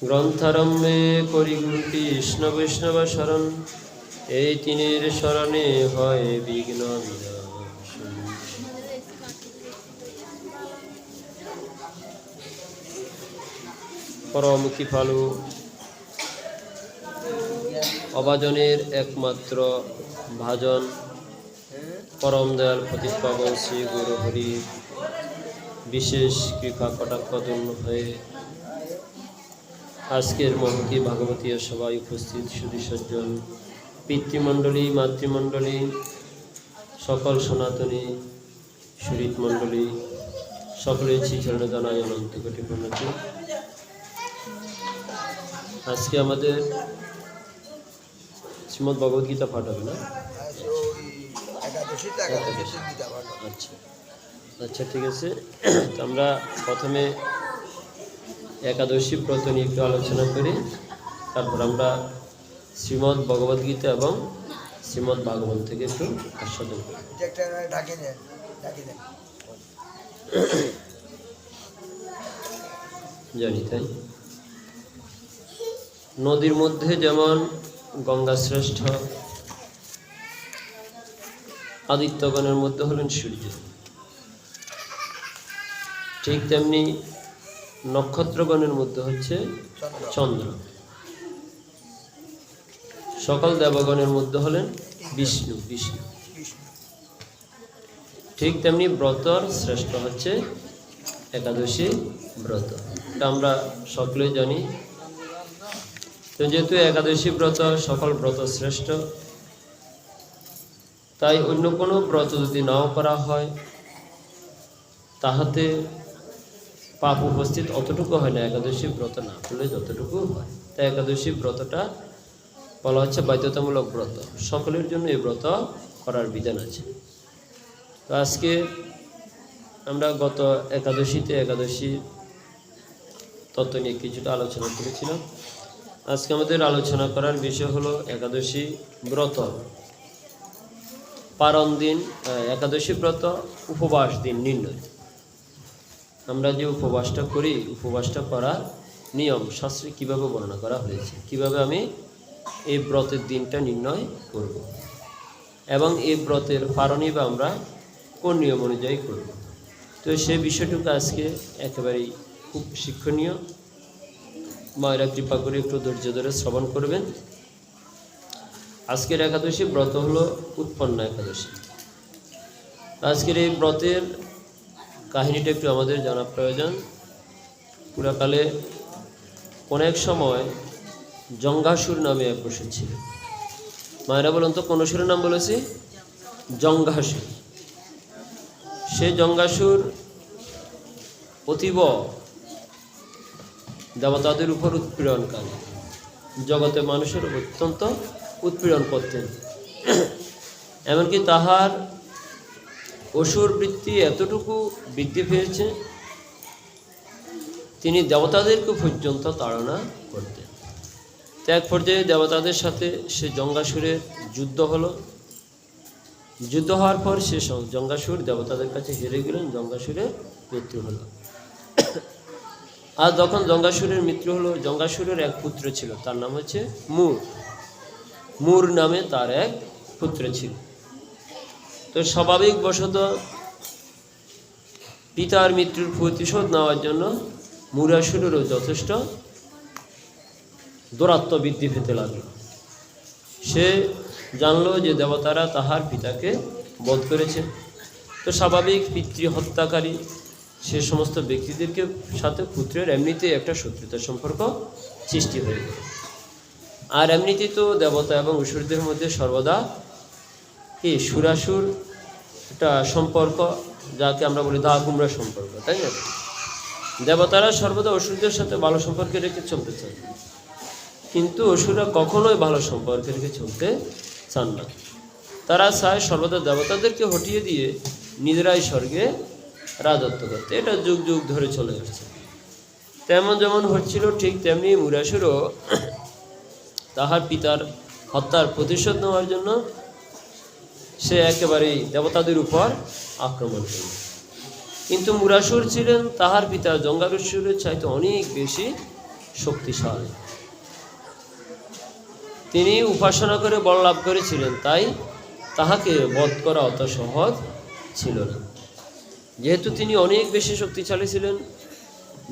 গ্রন্থারম্ভে করি গুরু কৃষ্ণ বৈষ্ণব শরণ, এই তিনের শরণে হয় বিঘ্ন বিনাশন। পরম কৃপালু অভাজনের একমাত্র ভাজন পরম দয়াল প্রতিপাবন শ্রী গুরু হরি বিশেষ কৃপা কটাক্ষদন্য হয়ে আজকের মহতী ভাগবতী সভায় উপস্থিত সুধী সজ্জন পিতৃমণ্ডলী, মাতৃমণ্ডলী, সকল সনাতনী সুরিত মণ্ডলী, সকলের শ্রীচরণে জানাই অনন্ত কোটি প্রণতি। আজকে আমাদের শ্রীমদ্ ভগবদ গীতা পাঠ হবে না? আচ্ছা আচ্ছা, ঠিক আছে। তো আমরা প্রথমে একাদশী ব্রত নিয়ে একটু আলোচনা করি, তারপর আমরা শ্রীমদ্ ভগবদ গীতা এবং শ্রীমদ্ ভাগবত থেকে একটু আস্বাদন করি। জানি তাই নদীর মধ্যে যেমন গঙ্গা শ্রেষ্ঠ, আদিত্যগণের মধ্যে হলেন সূর্য, ঠিক তেমনি নক্ষত্রগণের মধ্যে হচ্ছে চন্দ্র, সকল দেবগণের মধ্যে হলেন বিষ্ণু। ঠিক তেমনি ব্রতর শ্রেষ্ঠ হচ্ছে একাদশী ব্রত, এটা আমরা সকলে জানি। তো যেহেতু একাদশী ব্রত সকল ব্রত শ্রেষ্ঠ, তাই অন্য কোনো ব্রত যদি নাও করা হয় তাহাতে পাপ উপস্থিত অতটুকু হয় না, একাদশী ব্রত না করলে যতটুকু হয়। তাই একাদশী ব্রতটা বলা হচ্ছে বাধ্যতামূলক ব্রত, সকলের জন্য এই ব্রত করার বিধান আছে। তো আজকে আমরা গত একাদশীতে একাদশী তত্ত্ব নিয়ে কিছুটা আলোচনা করেছিলাম। আজকে আমাদের আলোচনা করার বিষয় হলো একাদশী ব্রত পারণ দিন, একাদশী ব্রত উপবাস দিন নির্ণয়। আমরা যে উপবাসটা করি, উপবাসটা করার নিয়ম শাস্ত্রে কীভাবে বর্ণনা করা হয়েছে, কিভাবে আমি এই ব্রতের দিনটা নির্ণয় করব এবং এই ব্রতের পারণই বা আমরা কোন নিয়ম অনুযায়ী করব। তো সেই বিষয়টুকু আজকে একেবারেই খুব শিক্ষণীয়। মায়েরা কৃপা করে একটু ধৈর্য ধরে শ্রবণ করবেন। আজকের একাদশী ব্রত হলো উৎপন্ন একাদশী। আজকের এই ব্রতের কাহিনীটা একটু আমাদের জানা প্রয়োজন। পুরাকালে অনেক সময় জঙ্ঘাসুর নামে এক অসুর ছিল। মায়েরা বলুন তো কোন অসুরের নাম বলেছি? জঙ্ঘাসুর। সে জঙ্ঘাসুর অতীব দেবতাদের উপর উৎপীড়নকারী, জগতে মানুষের অত্যন্ত উৎপীড়ন করতেন। এমনকি তাহার অসুর বৃত্তি এতটুকু বৃদ্ধি পেয়েছে তিনি দেবতাদেরকে পর্যন্ত তাড়না করতেন। এক পর্যায়ে দেবতাদের সাথে সে জঙ্ঘাসুরের যুদ্ধ হলো। যুদ্ধ হওয়ার পর সে জঙ্ঘাসুর দেবতাদের কাছে হেরে গেলেন, জঙ্ঘাসুরের মৃত্যু হলো। আর যখন জঙ্ঘাসুরের মৃত্যু হলো, জঙ্ঘাসুরের এক পুত্র ছিল, তার নাম হচ্ছে মূর। মূর নামে তার এক পুত্র ছিল। তো স্বাভাবিকবশত পিতার মৃত্যুর প্রতিশোধ নেওয়ার জন্য মূরাসুরেরও যথেষ্ট দৌরাত্ম বৃদ্ধি পেতে লাগলো। সে জানলো যে দেবতারা তাহার পিতাকে বধ করেছে। তো স্বাভাবিক পিতৃহত্যাকারী সে সমস্ত ব্যক্তিদেরকে সাথে পুত্রের এমনিতেই একটা শত্রুতার সম্পর্ক সৃষ্টি হয়ে গেল। আর এমনিতেই তো দেবতা এবং অসুরদের মধ্যে সর্বদা কি সুরাসুর একটা সম্পর্ক, যাকে আমরা বলি দা কুমড়া সম্পর্ক, তাই না? দেবতারা সর্বদা অসুরদের সাথে ভালো সম্পর্কে রেখে চলতে চান, কিন্তু অসুররা কখনোই ভালো সম্পর্কে রেখে চলতে চান না। তারা চায় সর্বদা দেবতাদেরকে হটিয়ে দিয়ে নিজেরাই স্বর্গে রাজত্ব করতে। এটা যুগ যুগ ধরে চলে আসছে। তেমন যেমন হচ্ছিল, ঠিক তেমনি মূরাসুরও তাহার পিতার হত্যার প্রতিশোধ নেওয়ার জন্য সে একেবারেই দেবতাদের উপর আক্রমণ করল। কিন্তু মূরাসুর ছিলেন তাহার পিতা জঙ্ঘাসুরের চাইতে অনেক বেশি শক্তিশালী, তিনি উপাসনা করে বল লাভ করেছিলেন, তাই তাহাকে বধ করা অত সহজ ছিল না। যেহেতু তিনি অনেক বেশি শক্তিশালী ছিলেন,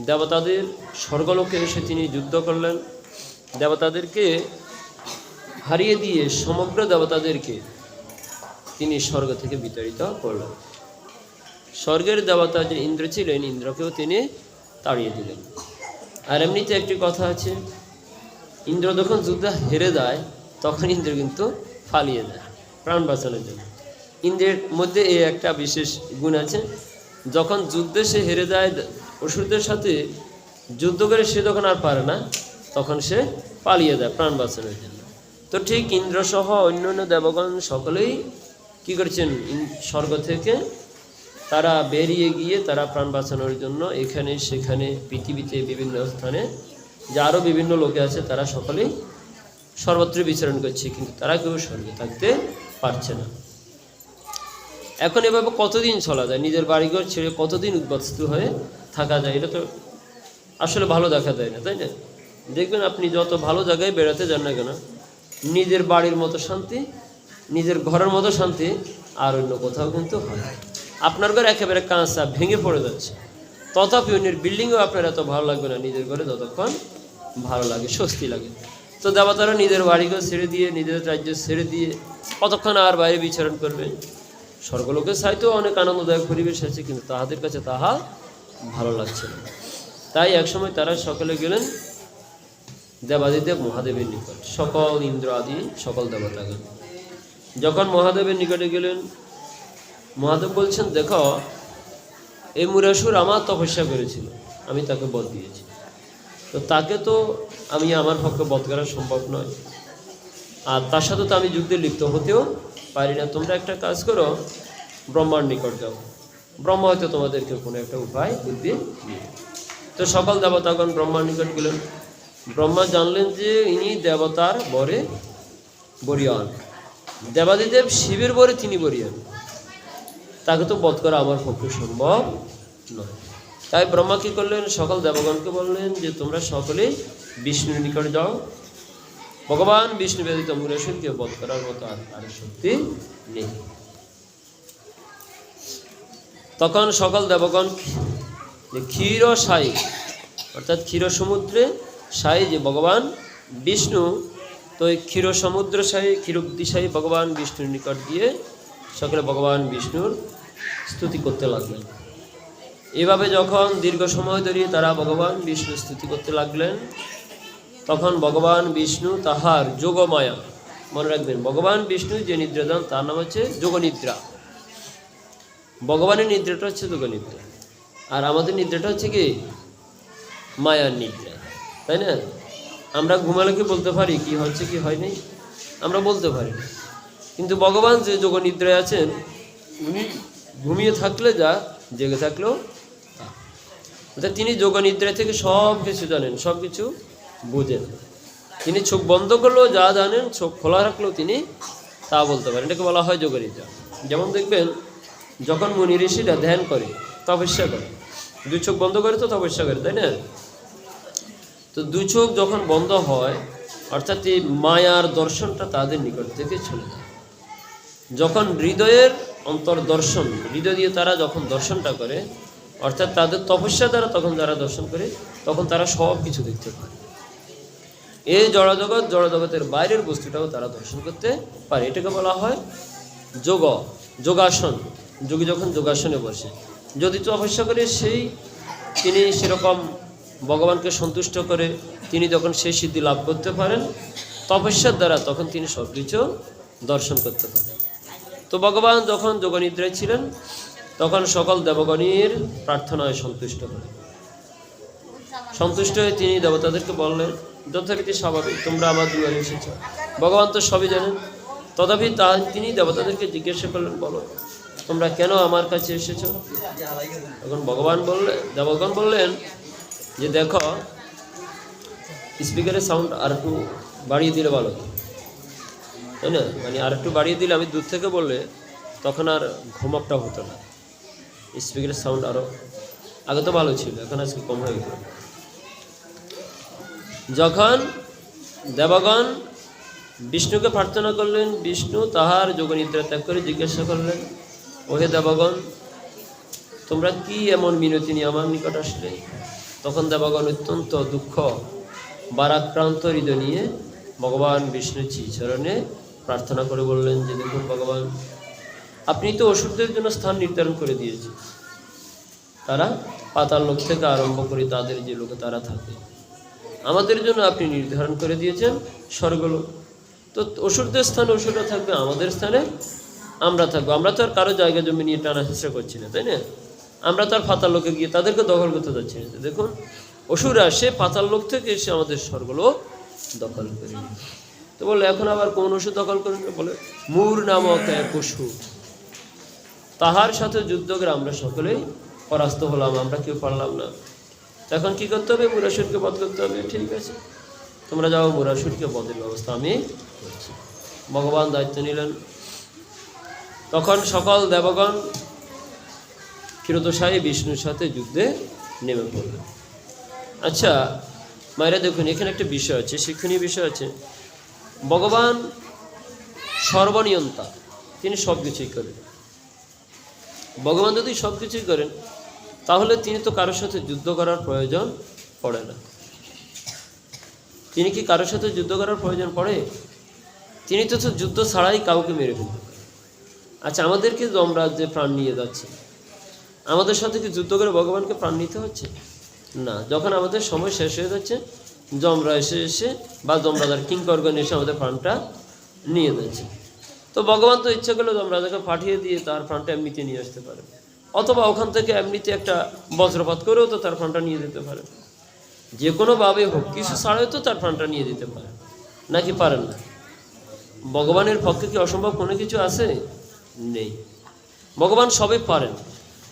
দেবতাদের স্বর্গলোকে এসে তিনি যুদ্ধ করলেন, দেবতাদেরকে হারিয়ে দিয়ে সমগ্র দেবতাদেরকে তিনি স্বর্গ থেকে বিতাড়িত করলেন। স্বর্গের দেবতা যে ইন্দ্র ছিলেন, ইন্দ্রকেও তিনি তাড়িয়ে দিলেন। আর এমনিতে একটি কথা আছে, ইন্দ্র যখন যুদ্ধ হেরে যায় তখন ইন্দ্র কিন্তু পালিয়ে যায় প্রাণ বাঁচানোর জন্য। ইন্দ্রের মধ্যে এই একটা বিশেষ গুণ আছে, যখন যুদ্ধে সে হেরে যায়, অসুরদের সাথে যুদ্ধ করে সে যখন আর পারে না, তখন সে পালিয়ে যায় প্রাণ বাঁচানোর জন্য। তো ঠিক ইন্দ্রসহ অন্যান্য দেবগণ সকলেই কী করেছেন, স্বর্গ থেকে তারা বেরিয়ে গিয়ে তারা প্রাণ বাঁচানোর জন্য এখানে সেখানে পৃথিবীতে বিভিন্ন স্থানে যে আরও বিভিন্ন লোকে আছে, তারা সকলেই সর্বত্র বিচরণ করছে, কিন্তু তারা কেউ স্বর্গে থাকতে পারছে না। এখন এভাবে কতদিন চলা যায়, নিজের বাড়িঘর ছেড়ে কতদিন উদ্বাস্তু হয়ে থাকা যায়, এটা তো আসলে ভালো দেখা যায় না, তাই না? দেখবেন আপনি যত ভালো জায়গায় বেড়াতে যান না কেন, নিজের বাড়ির মতো শান্তি, নিজের ঘরের মতো শান্তি আর অন্য কোথাও কিন্তু হয়। আপনার ঘর একেবারে কাঁচা ভেঙে পড়ে যাচ্ছে, তথাপি অন্যের বিল্ডিংও আপনার এত ভালো লাগবে না নিজের ঘরে যতক্ষণ ভালো লাগে, স্বস্তি লাগে। তো দেবতারা নিজের বাড়িঘর ছেড়ে দিয়ে, নিজের রাজ্য ছেড়ে দিয়ে কতক্ষণ আর বাইরে বিচরণ করবে? স্বর্গলোকের চাইতেও অনেক আনন্দদায়ক পরিবেশ আছে, কিন্তু তাহাদের কাছে তাহা ভালো লাগছে না। তাই একসময় তারা সকলে গেলেন দেবাদিদেব মহাদেবের নিকট, সকল ইন্দ্র আদি সকল দেবতাগণ। যখন মহাদেবের নিকটে গেলেন, মহাদেব বলছেন, দেখো এই মুরাসুর আমার তপস্যা করেছিল, আমি তাকে বধ দিয়েছি, তো তাকে তো আমি আমার পক্ষে বধ করা সম্ভব নয়, আর তার সাথে তো আমি যুদ্ধে লিপ্ত হতেও পারি না। তোমরা একটা কাজ করো, ব্রহ্মার নিকট যাও, ব্রহ্মা হয়তো তোমাদেরকে কোনো একটা উপায় বুদ্ধি দিবে। তো সকল দেবতাগণ ব্রহ্মার নিকট গেলেন। ব্রহ্মা জানলেন যে ইনি দেবতার বরে বরিয়ান, দেবাদিদেব শিবের বরে তিনি বরিয়ান, তাকে তো বধ করা আমার পক্ষে সম্ভব নয়। তাই ব্রহ্মা কী করলেন, সকল দেবগণকে বললেন যে তোমরা সকলেই বিষ্ণুর নিকট যাও, ভগবান বিষ্ণু ব্যতীত মুরাসুরকে বধ করার মতো আর শক্তি নেই। তখন সকল দেবগণ ক্ষীর সাই, অর্থাৎ ক্ষীর সমুদ্রে সাই যে ভগবান বিষ্ণু, তো এই ক্ষীর সমুদ্র সাই, ক্ষীরোদ্দিশায়ী ভগবান বিষ্ণুর নিকট গিয়ে সকলে ভগবান বিষ্ণুর স্তুতি করতে লাগলেন। এভাবে যখন দীর্ঘ সময় ধরে তারা ভগবান বিষ্ণু স্তুতি করতে লাগলেন, তখন ভগবান বিষ্ণু তাহার যোগমায়া, মনে রাখবেন ভগবান বিষ্ণু যে নিদ্রা দেন তার নাম হচ্ছে যোগনিদ্রা। ভগবানের নিদ্রাটা হচ্ছে যোগনিদ্রা, আর আমাদের নিদ্রাটা হচ্ছে কি মায়ার নিদ্রা, তাই না? আমরা ঘুমালে কি বলতে পারি কি হচ্ছে কি হয় নাই? আমরা বলতে পারি না। কিন্তু ভগবান যে যোগনিদ্রায় আছেন, উনি ঘুমিয়ে থাকলে যা, জেগে থাকলেও তা, অর্থাৎ তিনি যোগনিদ্রা থেকে সব কিছু জানেন, সব কিছু বুঝেন। তিনি চোখ বন্ধ করলেও যা জানেন, চোখ খোলা রাখলেও তিনি তা বলতে পারেন। এটাকে বলা হয় যোগনিদ্রা। যেমন দেখবেন যখন মুনি ঋষিরা ধ্যান করে, তপস্যা করে, দুই চোখ বন্ধ করে তো তপস্যা করে, তাই না? তো দুই চোখ যখন বন্ধ হয়, অর্থাৎ এই মায়ার দর্শনটা তাদের নিকট থেকে চলে যায়। যখন হৃদয়ের অন্তর্দর্শন, হৃদয় দিয়ে তারা যখন দর্শনটা করে, অর্থাৎ তাদের তপস্যা দ্বারা তখন যারা দর্শন করে, তখন তারা সব কিছু দেখতে পারে। এই জড়জগৎ, জড়জগতের বাইরের বস্তুটাও তারা দর্শন করতে পারে। এটাকে বলা হয় যোগাসন। যোগী যখন যোগাসনে বসে, যদি তপস্যা করে তিনি সেরকম ভগবানকে সন্তুষ্ট করে তিনি যখন সেই সিদ্ধি লাভ করতে পারেন তপস্যার দ্বারা, তখন তিনি সব কিছু দর্শন করতে পারেন। তো ভগবান যখন যোগনিদ্রায় ছিলেন, তখন সকল দেবগণের প্রার্থনায় সন্তুষ্ট হলেন। সন্তুষ্ট হয়ে তিনি দেবতাদেরকে বললেন, যথারীতি স্বাভাবিক, তোমরা আমার দুয়ারে এসেছ, ভগবান তো সবই জানেন। তথাপি তিনি দেবতাদেরকে জিজ্ঞাসা করলেন, বলো তোমরা কেন আমার কাছে এসেছ? তখন দেবগণ বললেন যে দেখো, স্পিকারের সাউন্ড আর একটু বাড়িয়ে দিলে ভালো, তাই না? মানে আর একটু বাড়িয়ে দিলে, আমি দূর থেকে বললে তখন আর ঘুমাপটা হতো না। স্পিকারের সাউন্ড আরও আগে তো ভালো ছিল, এখন আজকে কম হয়ে গেল। যখন দেবগণ বিষ্ণুকে প্রার্থনা করলেন, বিষ্ণু তাহার যোগনিদ্রা ত্যাগ করে জিজ্ঞাসা করলেন, ওহে দেবগণ, তোমরা কি এমন মিনতি নিয়ে আমার নিকট আসলে? তখন দেবগণ অত্যন্ত দুঃখ বারাক্রান্ত হৃদয় নিয়ে ভগবান বিষ্ণুর শ্রীচরণে প্রার্থনা করে বললেন যে, দেখুন ভগবান, আপনি তো অসুরদের জন্য স্থান নির্ধারণ করে দিয়েছেন। তারা পাতাল লোক থেকে আরম্ভ করে তাদের যে লোকে তারা থাকে, আমাদের জন্য আপনি নির্ধারণ করে দিয়েছেন স্বর্গলোক। তো অসুরদের স্থানে অসুররা থাকবে, আমাদের স্থানে আমরা থাকবো। আমরা তো আর কারো জায়গা জমি নিয়ে টানা চেষ্টা করছি না, তাই না? আমরা তো আর পাতাল লোকে গিয়ে তাদেরকে দখল করতে যাচ্ছি না। দেখুন, অসুররা সে পাতাল লোক থেকে এসে আমাদের স্বর্গলোক দখল করে। তো বলে, এখন আবার কোন অসুর দখল করে? বলে, মূর নামক এক অসুর, তাহার সাথে যুদ্ধ করে আমরা সকলেই পরাস্ত হলাম, আমরা কেউ পারলাম না। এখন কি করতে হবে? মুরাসুরকে বধ করতে হবে। ঠিক আছে, তোমরা যাও, মুরাসুরকে বধের ব্যবস্থা আমি করছি। ভগবান দায়িত্ব নিলেন। তখন সকল দেবগণ ক্ষীরোদশায়ী বিষ্ণুর সাথে যুদ্ধে নেমে পড়লেন। আচ্ছা মায়েরা, দেখুন এখানে একটা বিষয় আছে, শিক্ষণীয় বিষয় আছে। ভগবান সর্বনিয়ন্তা, তিনি সব কিছুই করেন। ভগবান যদি সব কিছুই করেন, তাহলে তিনি তো কারোর সাথে যুদ্ধ করার প্রয়োজন পড়ে না। তিনি কি কারোর সাথে যুদ্ধ করার প্রয়োজন পড়ে? তিনি তো যুদ্ধ ছাড়াই কাউকে মেরে ফেলতে পারেন। আচ্ছা, আমাদেরকে যমরাজ যে প্রাণ নিয়ে যাচ্ছে, আমাদের সাথে কি যুদ্ধ করে ভগবানকে প্রাণ নিতে হচ্ছে? না। যখন আমাদের সময় শেষ হয়ে যাচ্ছে, যমরা এসে বা যমরাজার কিংকরগণ এসে আমাদের প্রাণটা নিয়ে যাচ্ছে। তো ভগবান তো ইচ্ছা করলে যমরাজাকে পাঠিয়ে দিয়ে তার প্রাণটা এমনিতে নিয়ে আসতে পারে, অথবা ওখান থেকে এমনিতে একটা বজ্রপাত করেও তো তার প্রাণটা নিয়ে যেতে পারে। যে কোনোভাবে হোক, কিছু ছাড়াই তো তার প্রাণটা নিয়ে দিতে পারে, নাকি পারেন না? ভগবানের পক্ষে কি অসম্ভব কোনো কিছু আছে? নেই। ভগবান সবই পারেন।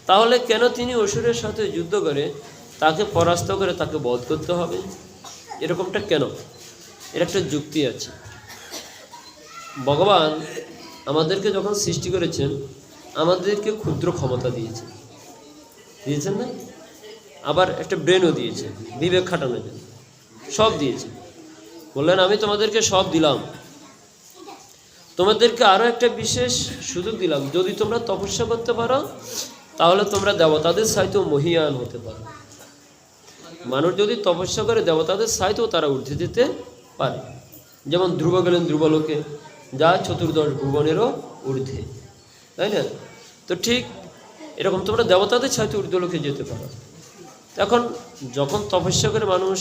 তাহলে কেন তিনি অসুরের সাথে যুদ্ধ করে তাকে পরাস্ত করে তাকে বধ করতে হবে? এরকমটা কেন? এর একটা যুক্তি আছে। ভগবান আমাদেরকে যখন সৃষ্টি করেছেন, আমাদেরকে ক্ষুদ্র ক্ষমতা দিয়েছেন, দিয়েছেন না? আবার একটা ব্রেনও দিয়েছেন, বিবেক খাটানোর জন্য সব দিয়েছেন। বললেন, আমি তোমাদেরকে সব দিলাম, তোমাদেরকে আরও একটা বিশেষ সুযোগ দিলাম, যদি তোমরা তপস্যা করতে পারো তাহলে তোমরা দেবতাদের সাইতেও মহিয়ান হতে পারো। মানুষ যদি তপস্যা করে দেবতাদের সাইতেও তারা ঊর্ধ্বে যেতে পারে। যেমন ধ্রুব গেলেন ধ্রুবলোকে, যা চতুর্দশ ভুবনেরও ঊর্ধ্বে, তাই না? তো ঠিক এরকম তোমরা দেবতাদের সাইতে ঊর্ধ্বলোকে যেতে পারো। এখন যখন তপস্যা করে মানুষ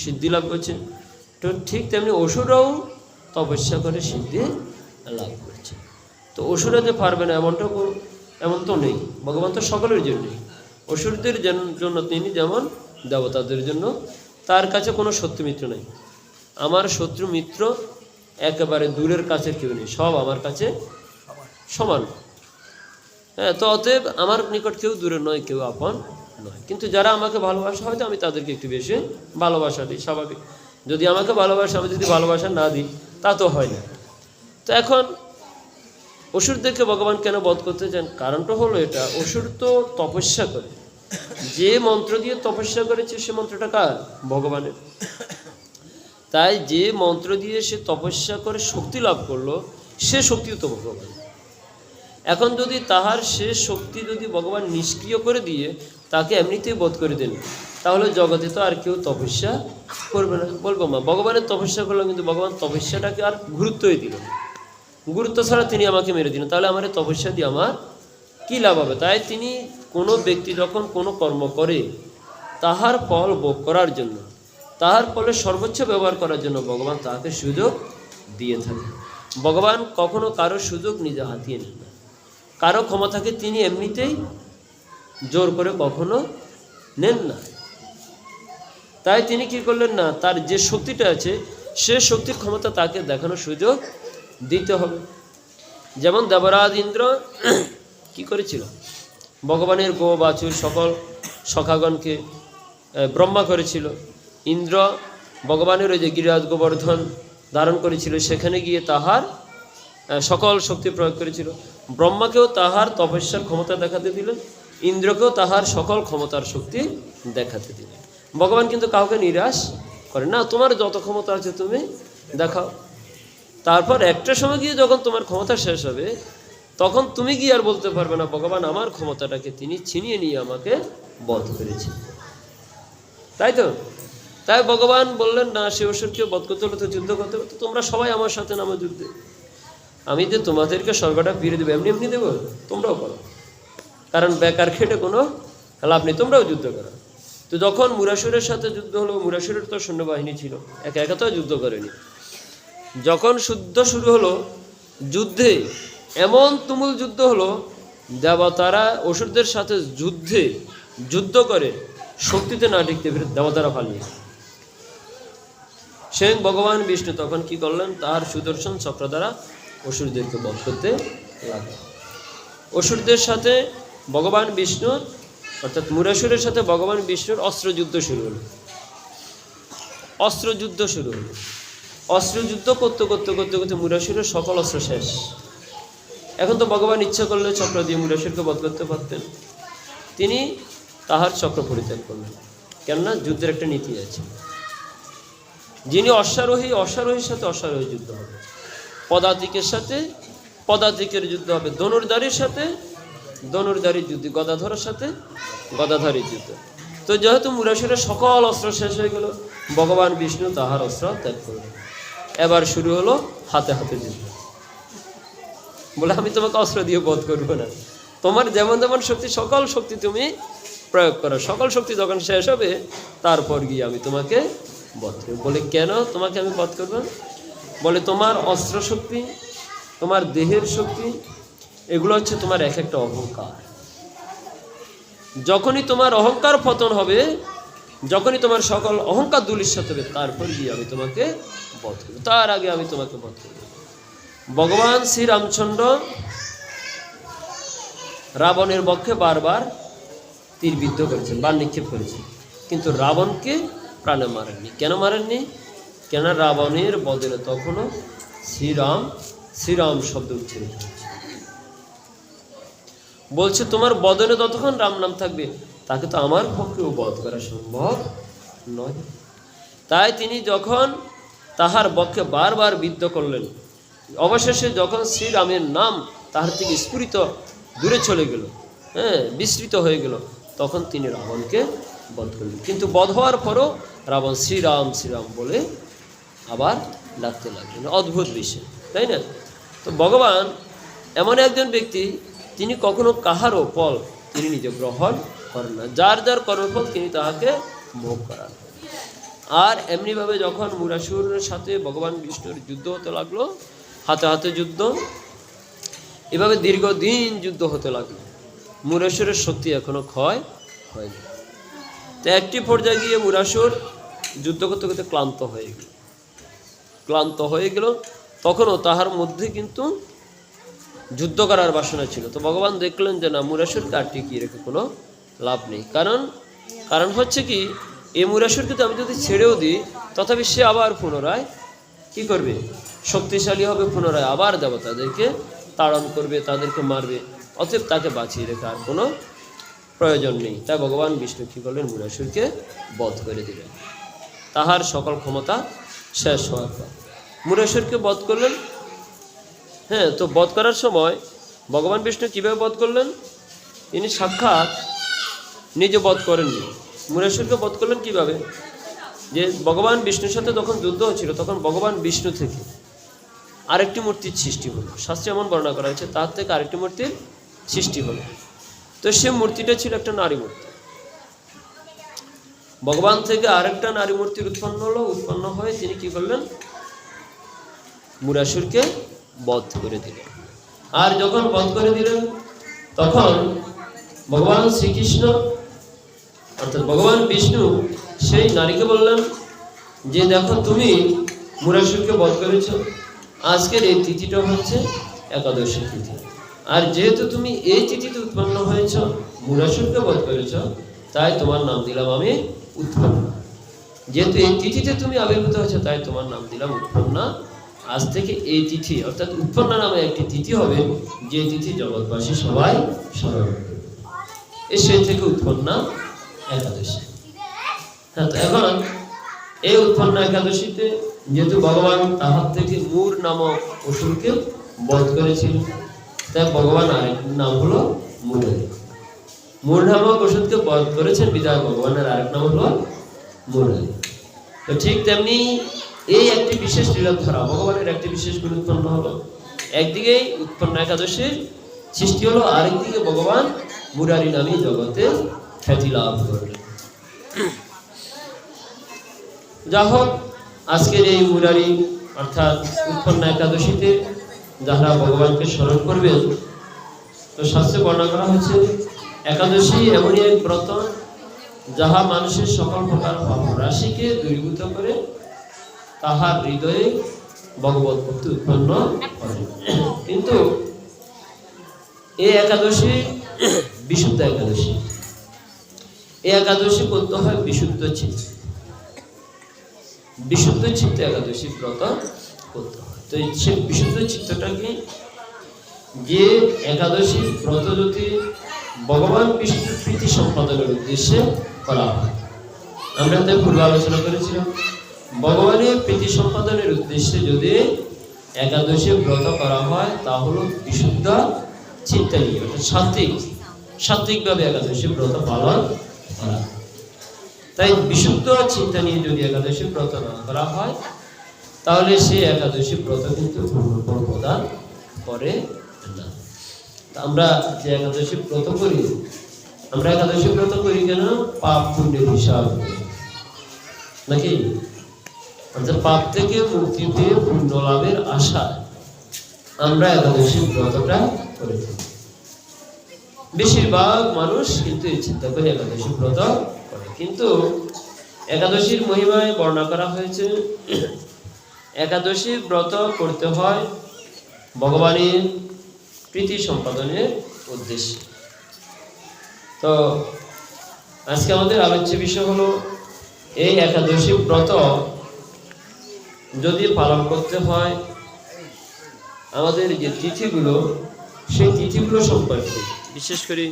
সিদ্ধি লাভ করছে, তো ঠিক তেমনি অসুররাও তপস্যা করে সিদ্ধি লাভ করছে। তো অসুরা যে পারবে না এমন তো নেই। ভগবান তো সকলের জন্যই। অসুরদের জন্য তিনি যেমন, দেবতাদের জন্য তার কাছে কোনো শত্রু মিত্র নেই। আমার শত্রু মিত্র একেবারে দূরের কাছে কেউ নেই, সব আমার কাছে সমান। হ্যাঁ, তো অতএব আমার নিকট কেউ দূরে নয়, কেউ আপন নয়। কিন্তু যারা আমাকে ভালোবাসা, হয়তো আমি তাদেরকে একটু বেশি ভালোবাসা দিই, স্বাভাবিক। যদি আমাকে ভালোবাসা, আমি যদি ভালোবাসা না দিই, তা তো হয় না। তো এখন অসুরদেরকে ভগবান কেন বধ করতে চান? কারণটা হলো এটা, অসুর তো তপস্যা করে, যে মন্ত্র দিয়ে তপস্যা করেছে সে মন্ত্রটা কার? ভগবানের। তাই যে মন্ত্র দিয়ে সে তপস্যা করে শক্তি লাভ করলো, সে শক্তিও তো ভগবান। এখন যদি তাহার সে শক্তি যদি ভগবান নিষ্ক্রিয় করে দিয়ে তাকে এমনিতেই বধ করে দেন, তাহলে জগতে তো আর কেউ তপস্যা করবে না। বলবো মা, ভগবানের তপস্যা করলাম, কিন্তু ভগবান তপস্যাটাকে আর গুরুত্বই দিল না। গুরুত্ব ছাড়া তিনি আমাকে মেরে দিলেন, তাহলে আমার তপস্যা দিয়ে আমার কী লাভ হবে? তাই তিনি কোনো ব্যক্তি যখন কোনো কর্ম করে, তাহার ফল ভোগ করার জন্য, তাহার ফলে সর্বোচ্চ ব্যবহার করার জন্য ভগবান তাকে সুযোগ দিয়ে থাকে। ভগবান কখনো কারো সুযোগ নিজে হাতিয়ে নেন না। কারো ক্ষমতাকে তিনি এমনিতেই জোর করে কখনো নেন না। তাই তিনি কি করলেন না, তার যে শক্তিটা আছে সে শক্তির ক্ষমতা তাকে দেখানোর সুযোগ দিতে হবে। যেমন দেবরাজ ইন্দ্র কি করেছিল? ভগবানের গো বাছুর সকল সখাগণকে ব্রহ্মা করেছিল। ইন্দ্র ভগবানের ওই যে গিরিরাজ গোবর্ধন ধারণ করেছিল, সেখানে গিয়ে তাহার সকল শক্তি প্রয়োগ করেছিল। ব্রহ্মাকেও তাহার তপস্যার ক্ষমতা দেখাতে দিলেন, ইন্দ্রকেও তাহার সকল ক্ষমতার শক্তি দেখাতে দিলেন। ভগবান কিন্তু কাউকে নিরাশ করে না, তোমার যত ক্ষমতা আছে তুমি দেখাও। তারপর একটা সময় গিয়ে যখন তোমার ক্ষমতা শেষ হবে, তখন তুমি গিয়ে আর বলতে পারবে না ভগবান আমার ক্ষমতাটাকে তিনি ছিনিয়ে নিয়ে আমাকে বধ করেছেন। তাই তো? তাই ভগবান বললেন না, সে অসুরকে বধ করতে হলে তো যুদ্ধ করতে হবে, তো তোমরা সবাই আমার সাথে নামো যুদ্ধে। আমি যে তোমাদেরকে স্বর্গটা ফিরে দেবো এমনি এমনি দেবো, তোমরাও করো, কারণ বেকার খেটে কোনো লাভ নেই, তোমরাও যুদ্ধ করো। তো যখন মুরাসুরের সাথে যুদ্ধ হলো, মুরাসুরের তো সৈন্যবাহিনী ছিল, একা একা তো যুদ্ধ করেনি। যখন যুদ্ধ শুরু হলো, যুদ্ধে এমন তুমুল যুদ্ধ হলো, দেবতারা অসুরদের সাথে যুদ্ধ করে শক্তিতে না টিকতে পেরে দেবতারা পালিয়ে। স্বয়ং ভগবান বিষ্ণু তখন কি করলেন, তার সুদর্শন চক্র দ্বারা অসুরদেরকে বধ করতে লাগলেন। অসুরদের সাথে ভগবান বিষ্ণুর, অর্থাৎ মুরাসুরের সাথে ভগবান বিষ্ণুর অস্ত্রযুদ্ধ শুরু হলো। অস্ত্রযুদ্ধ করতে করতে করতে করতে মুরাসুরের সকল অস্ত্র শেষ। এখন তো ভগবান ইচ্ছা করলে চক্র দিয়ে মুরাসুরকে বধ করতে পারতেন, তিনি তাহার চক্র পরিত্যাগ করলেন। কেননা যুদ্ধের একটা নীতি আছে, যিনি অশ্বারোহীর সাথে অশ্বারোহী যুদ্ধ হবে, পদাতিকের সাথে পদাতিকের যুদ্ধ হবে, ধনুর্ধারীর সাথে ধনুর্ধারীর যুদ্ধ, গদাধরের সাথে গদাধারীর যুদ্ধ। তো যেহেতু মুরাসুরের সকল অস্ত্র শেষ হয়ে গেল, ভগবান বিষ্ণু তাহার অস্ত্র ত্যাগ করলেন। এবার শুরু হলো হাতে হাতে যুদ্ধ। বলে আমি তোমাকে অস্ত্র দিয়ে বধ করবো না, তোমার যেমন যেমন শক্তি সকল শক্তি তুমি প্রয়োগ করো, সকল শক্তি যখন শেষ হবে তারপর গিয়ে আমি তোমাকে বধ করব। বলে কেন তোমাকে আমি বধ করব? বলে তোমার অস্ত্র শক্তি, তোমার দেহের শক্তি, এগুলো হচ্ছে তোমার এক একটা অহংকার। যখনই তোমার অহংকার পতন হবে, যখনই তোমার সকল অহংকার ধূলিসাৎ হবে, তারপর গিয়ে আমি তোমাকে বধ করব, তার আগে আমি তোমাকে বধ করব। ভগবান শ্রীরামচন্দ্র রাবণের পক্ষে বারবার তীরবিদ্ধ করেছেন, বাণ নিক্ষেপ করেছেন, কিন্তু রাবণকে প্রাণে মারেননি। কেন মারেননি? কেন রাবণের বদলে তখনও শ্রীরাম শব্দ উচ্চারিত হচ্ছে। বলছে তোমার বদনে ততক্ষণ রাম নাম থাকবে, তাকে তো আমার পক্ষেও বধ করা সম্ভব নয়। তাই তিনি যখন তাহার পক্ষে বারবার বিদ্ধ করলেন, অবশেষে যখন শ্রীরামের নাম তাহার থেকে স্ফুরিত দূরে চলে গেল, বিস্মৃত হয়ে গেল, তখন তিনি রাবণকে বধ করলেন। কিন্তু বধ হওয়ার পরও রাবণ শ্রীরাম শ্রীরাম বলে আবার ডাকতে লাগলেন। অদ্ভুত বিষয়, তাই না? তো ভগবান এমন একজন ব্যক্তি, তিনি কখনো কাহারও ফল তিনি নিজে গ্রহণ করেন না, যার যার কর্মফল তিনি তাহাকে ভোগ করান। আর এমনিভাবে যখন মুরাসুরের সাথে ভগবান বিষ্ণুর যুদ্ধ হতে লাগলো, হাতে হাতে যুদ্ধ, এভাবে দীর্ঘদিন যুদ্ধ হতে লাগলো, মুরাসুরের শক্তি এখনো ক্ষয় হয়নি। তো একটি পর্যায়ে গিয়ে মুরাসুর যুদ্ধ করতে করতে ক্লান্ত হয়ে গেল। তখনও তাহার মধ্যে কিন্তু যুদ্ধ করার বাসনা ছিল। তো ভগবান দেখলেন যে না, মুরাসুরকে আর টিকিয়ে রেখে কোনো লাভ নেই। কারণ হচ্ছে কি, এই মুরাসুরকে তো আমি যদি ছেড়েও দিই, তথাপি সে আবার পুনরায় কি করবে? শক্তিশালী হবে, পুনরায় আবার দেবতাদেরকে তাড়ন করবে, তাদেরকে মারবে। অতএব তাকে বাঁচিয়ে রেখে আর কোনো প্রয়োজন নেই। তাই ভগবান বিষ্ণু কী করলেন? মুরাসুরকে বধ করে দিলেন তাহার সকল ক্ষমতা শেষ হওয়ার পর। মুরাসুরকে বধ করলেন। তো বধ করার সময় ভগবান বিষ্ণু কীভাবে বধ করলেন? তিনি সাক্ষাৎ নিজে বধ করেননি, মুরাসুরকে বধ করলেন কীভাবে? যে ভগবান বিষ্ণুর সাথে যখন যুদ্ধ হচ্ছিল, তখন ভগবান বিষ্ণু থেকে আরেকটি মূর্তির সৃষ্টি হলো। শাস্ত্রে এমন বর্ণনা করা হয়েছে, তার থেকে আরেকটি মূর্তির সৃষ্টি হলো। তো সে মূর্তিটা ছিল একটা নারী মূর্তি। ভগবান থেকে আরেকটা নারী মূর্তির উৎপন্ন হয়ে তিনি কি করলেন? মুরাসুরকে বধ করে দিলেন। আর যখন বধ করে দিলেন, তখন ভগবান শ্রীকৃষ্ণ অর্থাৎ ভগবান বিষ্ণু সেই নারীকে বললেন যে দেখো, তুমি মুরাসুরকে বধ করেছ, আজকের এই তিথিটা হচ্ছে একাদশী তিথি। আর যেহেতু তুমি এই তিথিতে উৎপন্ন হয়েছ, মুরাসুরকে বধ করেছ, তাই তোমার নাম দিলাম আমি উৎপন্না। যেহেতু এই তিথিতে তুমি আবির্ভূত হয়েছ, তাই তোমার নাম দিলাম উৎপন্না। আজ থেকে এই তিথি অর্থাৎ উৎপন্না নামে একটি তিথি হবে, যে তিথি জগৎবাসী সবাই স্মরণ করবে। সেই থেকে উৎপন্না একাদশী। তো এখন এই উৎপন্ন একাদশীতে যেহেতু ভগবান তাহার থেকে মূর নামক অসুরকে বধ করেছিল, তাই ভগবান আরেক নাম হলো মুরারি। মূর নামক অসুরকে বধ করেছেন বিদায় ভগবানের আরেক নাম হলো মুরারি। তো ঠিক তেমনি এই একটি বিশেষ লীলাধারা, ভগবানের একটি বিশেষ গুণ উৎপন্ন হলো। একদিকে উৎপন্ন একাদশীর সৃষ্টি হলো, আরেকদিকে ভগবান মুরারি নামে জগতে খ্যাতি লাভ করলেন। যা হোক, আজকের এই মুরারি অর্থাৎ উৎপন্ন একাদশীতে যারা ভগবানকে স্মরণ করবেন, তো শাস্ত্রে বর্ণনা করা হয়েছে একাদশী এমনই এক ব্রত যাহা মানুষের সকল প্রকার পাপ রাশিকে দূরীভূত করে তাহার হৃদয়ে ভগবত ভক্তি উৎপন্ন করে। কিন্তু এই একাদশী বিশুদ্ধ একাদশী। এই একাদশী করতে হয় বিশুদ্ধ চিত্তে। বিশুদ্ধ চিত্তে একাদশী ব্রত করতে হয়। তো সেই বিশুদ্ধ চিত্তটা কি, যে একাদশী ব্রত যদি ভগবান বিষ্ণুর প্রীতি সম্পাদনের উদ্দেশ্যে করা হয়, আমরা তাই পূর্বে আলোচনা করেছিলাম, ভগবানের প্রীতি সম্পাদনের উদ্দেশ্যে যদি একাদশী ব্রত করা হয় তা হলো বিশুদ্ধ চিন্তা নিয়ে, অর্থাৎ সাত্বিকভাবে একাদশী ব্রত পালন করা। তাই বিশুদ্ধ চিন্তা নিয়ে যদি একাদশী ব্রত না করা হয় তাহলে সেই একাদশী ব্রত কিন্তু পূর্ণফল প্রদান করে না। আমরা যে একাদশী ব্রত করি, আমরা একাদশী ব্রত করি কেন? পাপ পুণ্যের হিসাব নাকি, অর্থাৎ পাপ থেকে মুক্তি পেয়ে পুণ্য লাভের আশায় আমরা একাদশী ব্রতটা করে থাকি। বেশিরভাগ মানুষ কিন্তু এই চিন্তা করে একাদশী ব্রত করে। কিন্তু একাদশীর মহিমায় বর্ণনা করা হয়েছে একাদশী ব্রত করতে হয় ভগবানের প্রীতি সম্পাদনের উদ্দেশ্যে। তো আজকে আমাদের আলোচ্য বিষয় হলো এই একাদশী ব্রত যদি পালন করতে হয় আমাদের যে তিথিগুলো, সেই তিথিগুলো সম্পর্কে, বিশেষ করে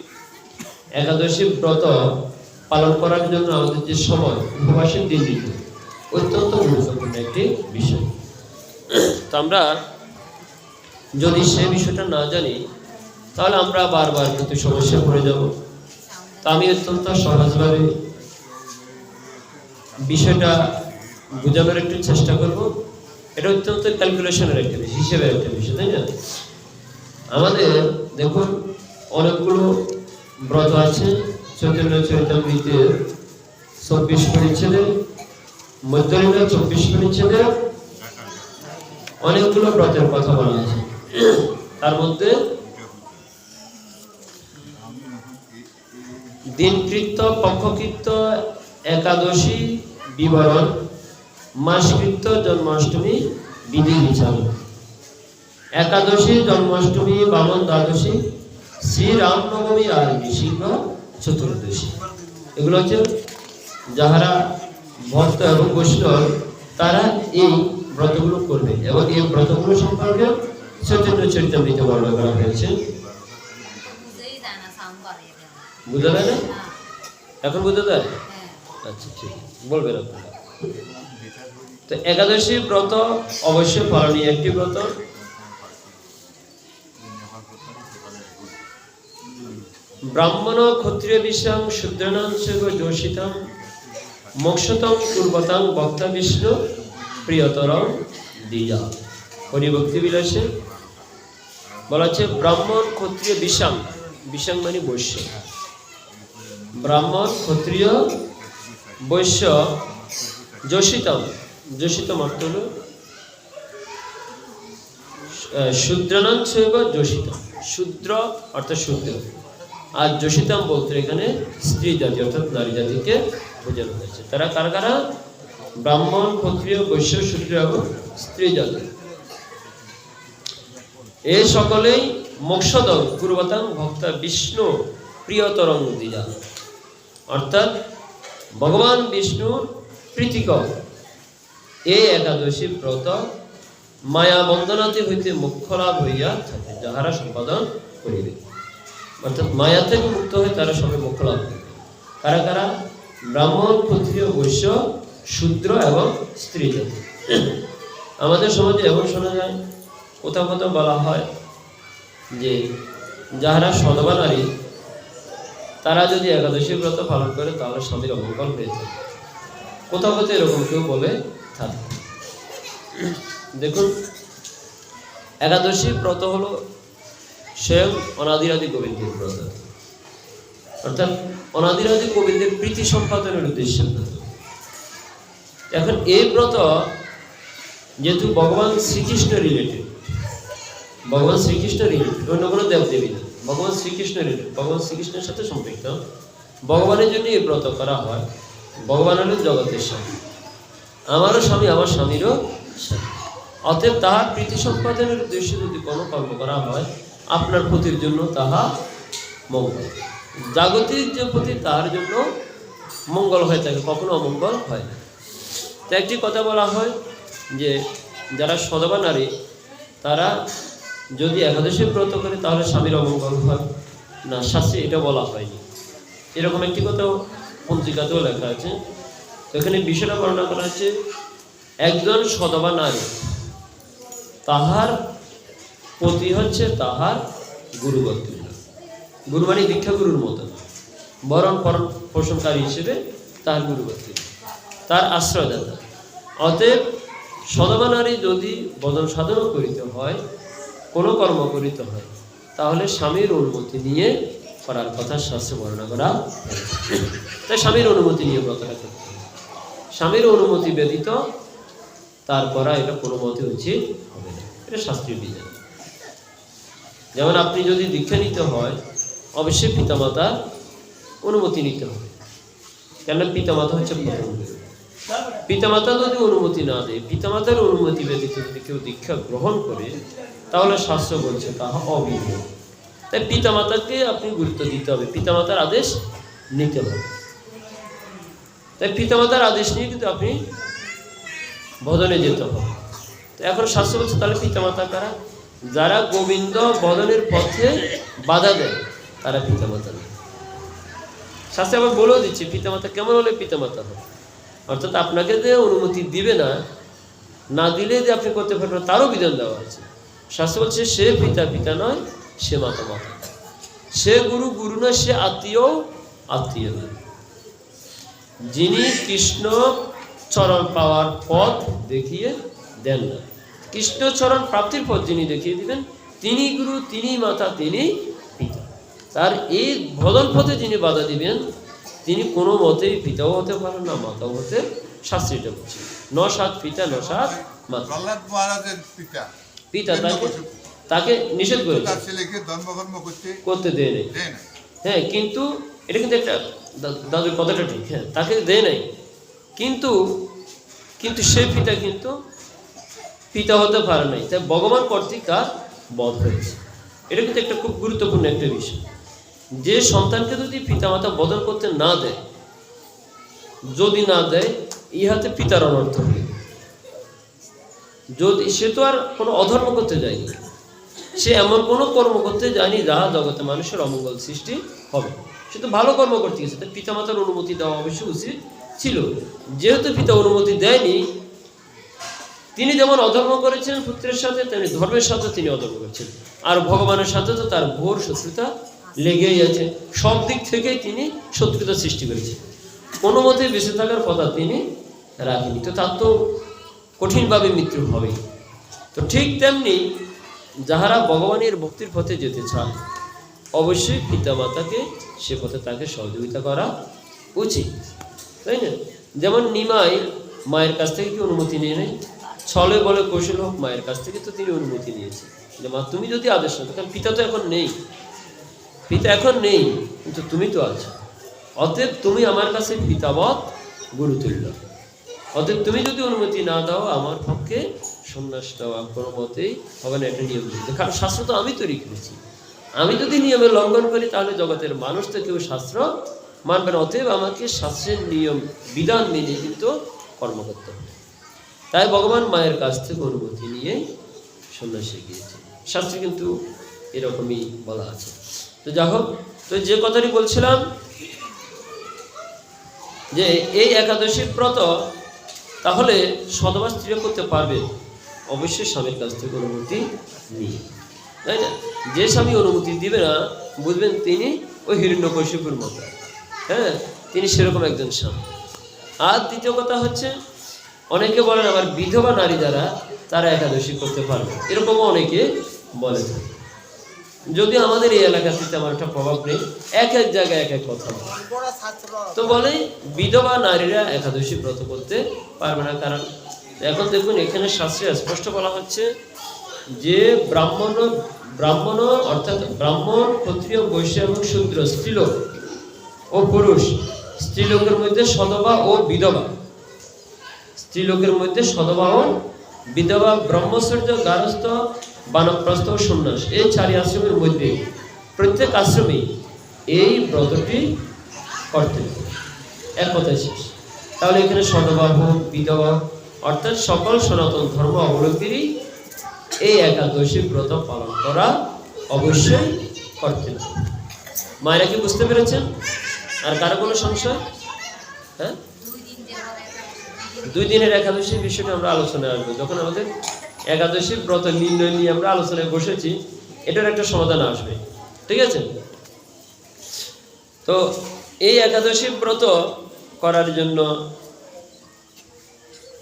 একাদশী ব্রত পালন করার জন্য আমাদের যে সময়, উপবাসের দিনগুলো অত্যন্ত গুরুত্বপূর্ণ একটি বিষয়। তো আমরা যদি সে বিষয়টা না জানি তাহলে আমরা বারবার কিন্তু সমস্যায় পড়ে যাব। তো আমি অত্যন্ত সহজভাবে বিষয়টা বোঝানোর একটু চেষ্টা করব। এটা অত্যন্ত ক্যালকুলেশনের একটা বিষয়, হিসেবের একটা বিষয়, তাই না? আমাদের দেখুন অনেকগুলো ব্রত আছে। চৈতন্য চরিতামৃতের 24 পরিচ্ছেদে, মধ্যলীলা 24 পরিচ্ছেদে অনেকগুলো ব্রতের কথা বলা আছে। তার মধ্যে দিনকৃত্য, পক্ষকৃত্য, একাদশী বিবরণ, মাসকৃত্য, জন্মাষ্টমী বিধি বিচার, একাদশী, জন্মাষ্টমী, বামন দ্বাদশী, শ্রীরামনবমী আর নৃসিংহ চতুর্দশী। এগুলো হচ্ছে যাহারা ভক্ত এবং বৈষ্ণব তারা এই ব্রতগুলো করবে, এবং এই ব্রতগুলো সম্পর্কে চৈতন্য চরিতামৃতে বর্ণনা করা হয়েছে। বুঝা যায় না? এখন বুঝা যায়? আচ্ছা, ঠিক বলবেন আপনারা। তো একাদশী ব্রত অবশ্যই পালনীয় একটি ব্রত। ব্রাহ্মণ ক্ষত্রিয় বিষাং শূদ্রাণাং চৈব যোষিতাং মোক্ষতং কুর্বতাং ভক্তা বিষ্ণু প্রিয়তরং দ্বিজা। হরিভক্তি বিলাসে বলা হচ্ছে ব্রাহ্মণ ক্ষত্রিয় বিষাং, বিষাং মানে বৈশ্য, ব্রাহ্মণ ক্ষত্রিয় বৈশ্য, যোষিতম, যোষিতম অর্থ হল শূদ্রাণাং চৈব যোষিতম, শূদ্র অর্থাৎ শূদ্র, আর যোষিতম বলতে এখানে স্ত্রী জাতি অর্থাৎ নারী জাতিকে বোঝানো হয়েছে। তারা কারা কারা? ব্রাহ্মণ, ক্ষত্রিয়, বৈশ্য, শূদ্র এবং স্ত্রী জাতি। এ সকলেই মোক্ষদং কুর্বতাং ভক্তা বিষ্ণু প্রিয়তরং দ্বিজা, অর্থাৎ ভগবান বিষ্ণুর প্রীতিকর এই একাদশী ব্রত মায়া বন্দনাতে হইতে মোক্ষ লাভ হইয়া থাকে যাহারা সম্পাদন করিবে। অর্থাৎ মায়া থেকে মুক্ত হয়ে তারা সবাই মোক্ষ লাভ করবে। কারা কারা? ব্রাহ্মণ, ক্ষত্রিয়, বৈশ্য শূদ্র এবং স্ত্রী জাতি। আমাদের সমাজে এমন শোনা যায়, কোথাও কোথাও বলা হয় যে যাহারা সধবা নারী তারা যদি একাদশী ব্রত পালন করে তাহলে স্বামীর অমঙ্গল হয়ে থাকে। কোথাও কোথাও এরকম কেউ বলে থাকে। দেখুন, একাদশী ব্রত হলো স্বয়ং অনাদিরাদি গোবিন্দের ব্রত, অর্থাৎ অনাদিরাদি গোবিন্দের প্রীতি সম্পাদনের উদ্দেশ্যে ব্রত। এখন এই ব্রত যেহেতু ভগবান শ্রীকৃষ্ণ রিলেটেড, ভগবান শ্রীকৃষ্ণ রিলেটেড, অন্য কোনো দেবদেবী না, ভগবান শ্রীকৃষ্ণ রিলেটেড, ভগবান শ্রীকৃষ্ণের সাথে সম্পৃক্ত। ভগবানের জন্য এই ব্রত করা হয়। ভগবান হলেন জগতের স্বামী, আমারও স্বামী, আমার স্বামীরও স্বামী। অতএব তাহার প্রীতি সম্পাদনের উদ্দেশ্যে যদি কোনো কর্ম করা হয়, আপনার পতির জন্য তাহা মঙ্গল, জাগতিক যে পতি তার জন্য মঙ্গল হয়ে থাকে, কখনো অমঙ্গল হয় না। তো একটি কথা বলা হয় যে যারা সধবা নারী তারা যদি একাদশী ব্রত করে তাহলে স্বামীর অমঙ্গল হয় না, শাস্ত্রে এটা বলা হয়নি। এরকম একটি কথা পঞ্জিকাতেও লেখা আছে। তো এখানে বিষয়টা বর্ণনা করা হচ্ছে, একজন সধবা নারী তাহার পতি হচ্ছে তাহার গুরুগতুল্য, গুরু মানে দীক্ষা গুরুর মতো, বরণ পরণ পোষণকারী হিসেবে তাহার গুরুগতুল্য, তার আশ্রয়দাতা। অতএব সধবা নারী যদি বদন সাধন করিতে হয়, কোনো কর্ম করিতে হয়, তাহলে স্বামীর অনুমতি নিয়ে করার কথা শাস্ত্রে বর্ণনা করা হয়েছে। তাই স্বামীর অনুমতি নিয়ে ব্রতটা করতে হবে। স্বামীর অনুমতি ব্যতীত তার করা এটা কোনো মতে উচিত হবে না, এটা শাস্ত্রীয় বিধান। যেমন আপনি যদি দীক্ষা নিতে হয়, অবশ্যই পিতামাতার অনুমতি নিতে হবে, কেননা পিতামাতা হচ্ছে প্রথম গুরু। পিতামাতা যদি অনুমতি না দেয়, পিতামাতার অনুমতি ব্যতীত যদি কেউ দীক্ষা গ্রহণ করে, তাহলে শাস্ত্র বলছে তাহা অবিধ। তাই পিতামাতাকে আপনি গুরুত্ব দিতে হবে, পিতামাতার আদেশ নিতে হবে। তাই পিতামাতার আদেশ নিয়ে কিন্তু আপনি বদনে যেতে হবে। তো এখন শাস্ত্র বলছে তাহলে পিতামাতা কারা? যারা গোবিন্দ বদনের পথে বাধা দেয় তারা পিতামাতা নয়। শাস্ত্রে আবার বলেও দিচ্ছে পিতামাতা কেমন হলে পিতামাতা হবে, অর্থাৎ আপনাকে যে অনুমতি দিবে না, না দিলে যে আপনি করতে পারবেন তারও বিধান দেওয়া আছে। শাস্ত্র বলছে সে পিতা পিতা নয়, সে মাতা মাতা, সে গুরু গুরু নয়, সে আত্মীয় আত্মীয় নয়। যিনি কৃষ্ণ চরণ পাওয়ার পথ দেখিয়ে দেন না, কৃষ্ণ চরণ প্রাপ্তির পথ যিনি দেখিয়ে দিবেন, তিনি গুরু, তিনি মাতা, তিনি পিতা। তার এই ভজন পথে যিনি বাধা দিবেন, তিনি কোনো মতেই পিতাও হতে পারেন না, মাতাও হতে, শাস্ত্রে এটা বলছে ন সাত পিতা ন সাত মাতা। পিতা তাকে নিষেধ করেছে, করতে দেয় নাই। হ্যাঁ, কিন্তু এটা কিন্তু একটা দাদুর কথাটা ঠিক, হ্যাঁ তাকে দেয় নাই, কিন্তু কিন্তু সে পিতা কিন্তু পিতা হতে পারে নাই, তাই ভগবান কর্তৃক তার বধ হয়েছে। এটা কিন্তু একটা খুব গুরুত্বপূর্ণ একটা বিষয়, যে সন্তানকে যদি পিতামাতা বদল করতে না দেয়, যদি না দেয়, ইহাতে পিতার অনর্থ হবে। যদি সে তো আর কোনো অধর্ম করতে যায়নি, সে এমন কোনো কর্ম করতে যায়নি যাহা জগতে মানুষের অমঙ্গল সৃষ্টি হবে, সে তো ভালো কর্ম করতে গেছে। তাই পিতামাতার অনুমতি দেওয়া অবশ্যই উচিত ছিল। যেহেতু পিতা অনুমতি দেয়নি, তিনি যেমন অধর্ম করেছেন পুত্রের সাথে, তেমনি ধর্মের সাথে তিনি অধর্ম করেছেন। আর ভগবানের সাথে তো তার ঘোর শত্রুতা লেগেই আছে, সব দিক থেকেই তিনি শত্রুতা সৃষ্টি করেছেন, কোনো মতে বেঁচে থাকার কথা তিনি রাখেনি, তো তার তো কঠিনভাবে মৃত্যু হবেই। তো ঠিক তেমনি যাহারা ভগবানের ভক্তির পথে যেতে চায়, অবশ্যই পিতামাতাকে সে পথে তাকে সহযোগিতা করা উচিত, তাই না? যেমন নিমাই মায়ের কাছ থেকে কি অনুমতি নিয়ে নেই, ছলে বলে কৌশল হোক, মায়ের কাছ থেকে তো তিনি অনুমতি নিয়েছে যে মা তুমি যদি আদেশ না, কারণ পিতা তো এখন নেই, পিতা এখন নেই, কিন্তু তুমি তো আছো, অতএব তুমি আমার কাছে পিতাবৎ গুরুতুল্য, অতএব তুমি যদি অনুমতি না দাও, আমার পক্ষে সন্ন্যাস দেওয়া কোনো মতেই হবে না, একটা নিয়ম দিতে। কারণ শাস্ত্র তো আমি তৈরি করেছি, আমি যদি নিয়মের লঙ্ঘন করি তাহলে জগতের মানুষ তো কেউ শাস্ত্র মানবে না। অতএব আমাকে শাস্ত্রের নিয়ম বিধান মেনে কিন্তু কর্ম করতে হবে। তাই ভগবান মায়ের কাছ থেকে অনুমতি নিয়ে সন্ন্যাসে গিয়েছে, শাস্ত্রে কিন্তু এরকমই বলা আছে। তো যাই হোক, তো যে কথাটি বলছিলাম যে এই একাদশী ব্রত তাহলে সধবা স্ত্রীরা করতে পারবে, অবশ্যই স্বামীর কাছ থেকে অনুমতি নিয়ে, তাই না? যে স্বামী অনুমতি দিবে না, বুঝবেন তিনি ওই হিরণ্যকশিপুর মতো, হ্যাঁ, তিনি সেরকম একজন স্বামী। আর দ্বিতীয় কথা হচ্ছে, অনেকে বলেন আবার বিধবা নারী যারা, তারা একাদশী করতে পারবে, এরকমও অনেকে বলে থাকে। যদি আমাদের এই এলাকাতে আমার একটা প্রভাব নেই, এক এক জায়গায় এক এক কথা বলে। তো বলে বিধবা নারীরা একাদশী ব্রত করতে পারবে না, কারণ এখন দেখুন এখানে শাস্ত্রে স্পষ্ট বলা হচ্ছে যে ব্রাহ্মণ অর্থাৎ ব্রাহ্মণ, ক্ষত্রিয়, বৈশ্য এবং শূদ্র, স্ত্রীলোক ও পুরুষ, স্ত্রীলোকের মধ্যে সধবা ও বিধবা, স্ত্রীলোকের মধ্যে সধবা ও বিধবা, ব্রহ্মচর্য, গারস্থ, বানপ্রস্থ ও সন্ন্যাস, এই 4 আশ্রমের মধ্যে প্রত্যেক আশ্রমে এই ব্রতটি করতে হবে। এক কথায় শেষ। তাহলে এখানে সধবা হোক, বিধবা, অর্থাৎ সকল সনাতন ধর্ম অবলম্বী এই একাদশী ব্রত পালন করা অবশ্যই করতে হবে। মায়েরা কি বুঝতে পেরেছেন? আর কারো কোনো সংশয়? হ্যাঁ, 2 দিনের একাদশীর বিষয়টা আমরা আলোচনায় আসবো। যখন আমাদের একাদশীর ব্রত নির্ণয় নিয়ে আমরা আলোচনায় বসেছি, এটার একটা সমাধান আসবে, ঠিক আছে? তো এই একাদশী ব্রত করার জন্য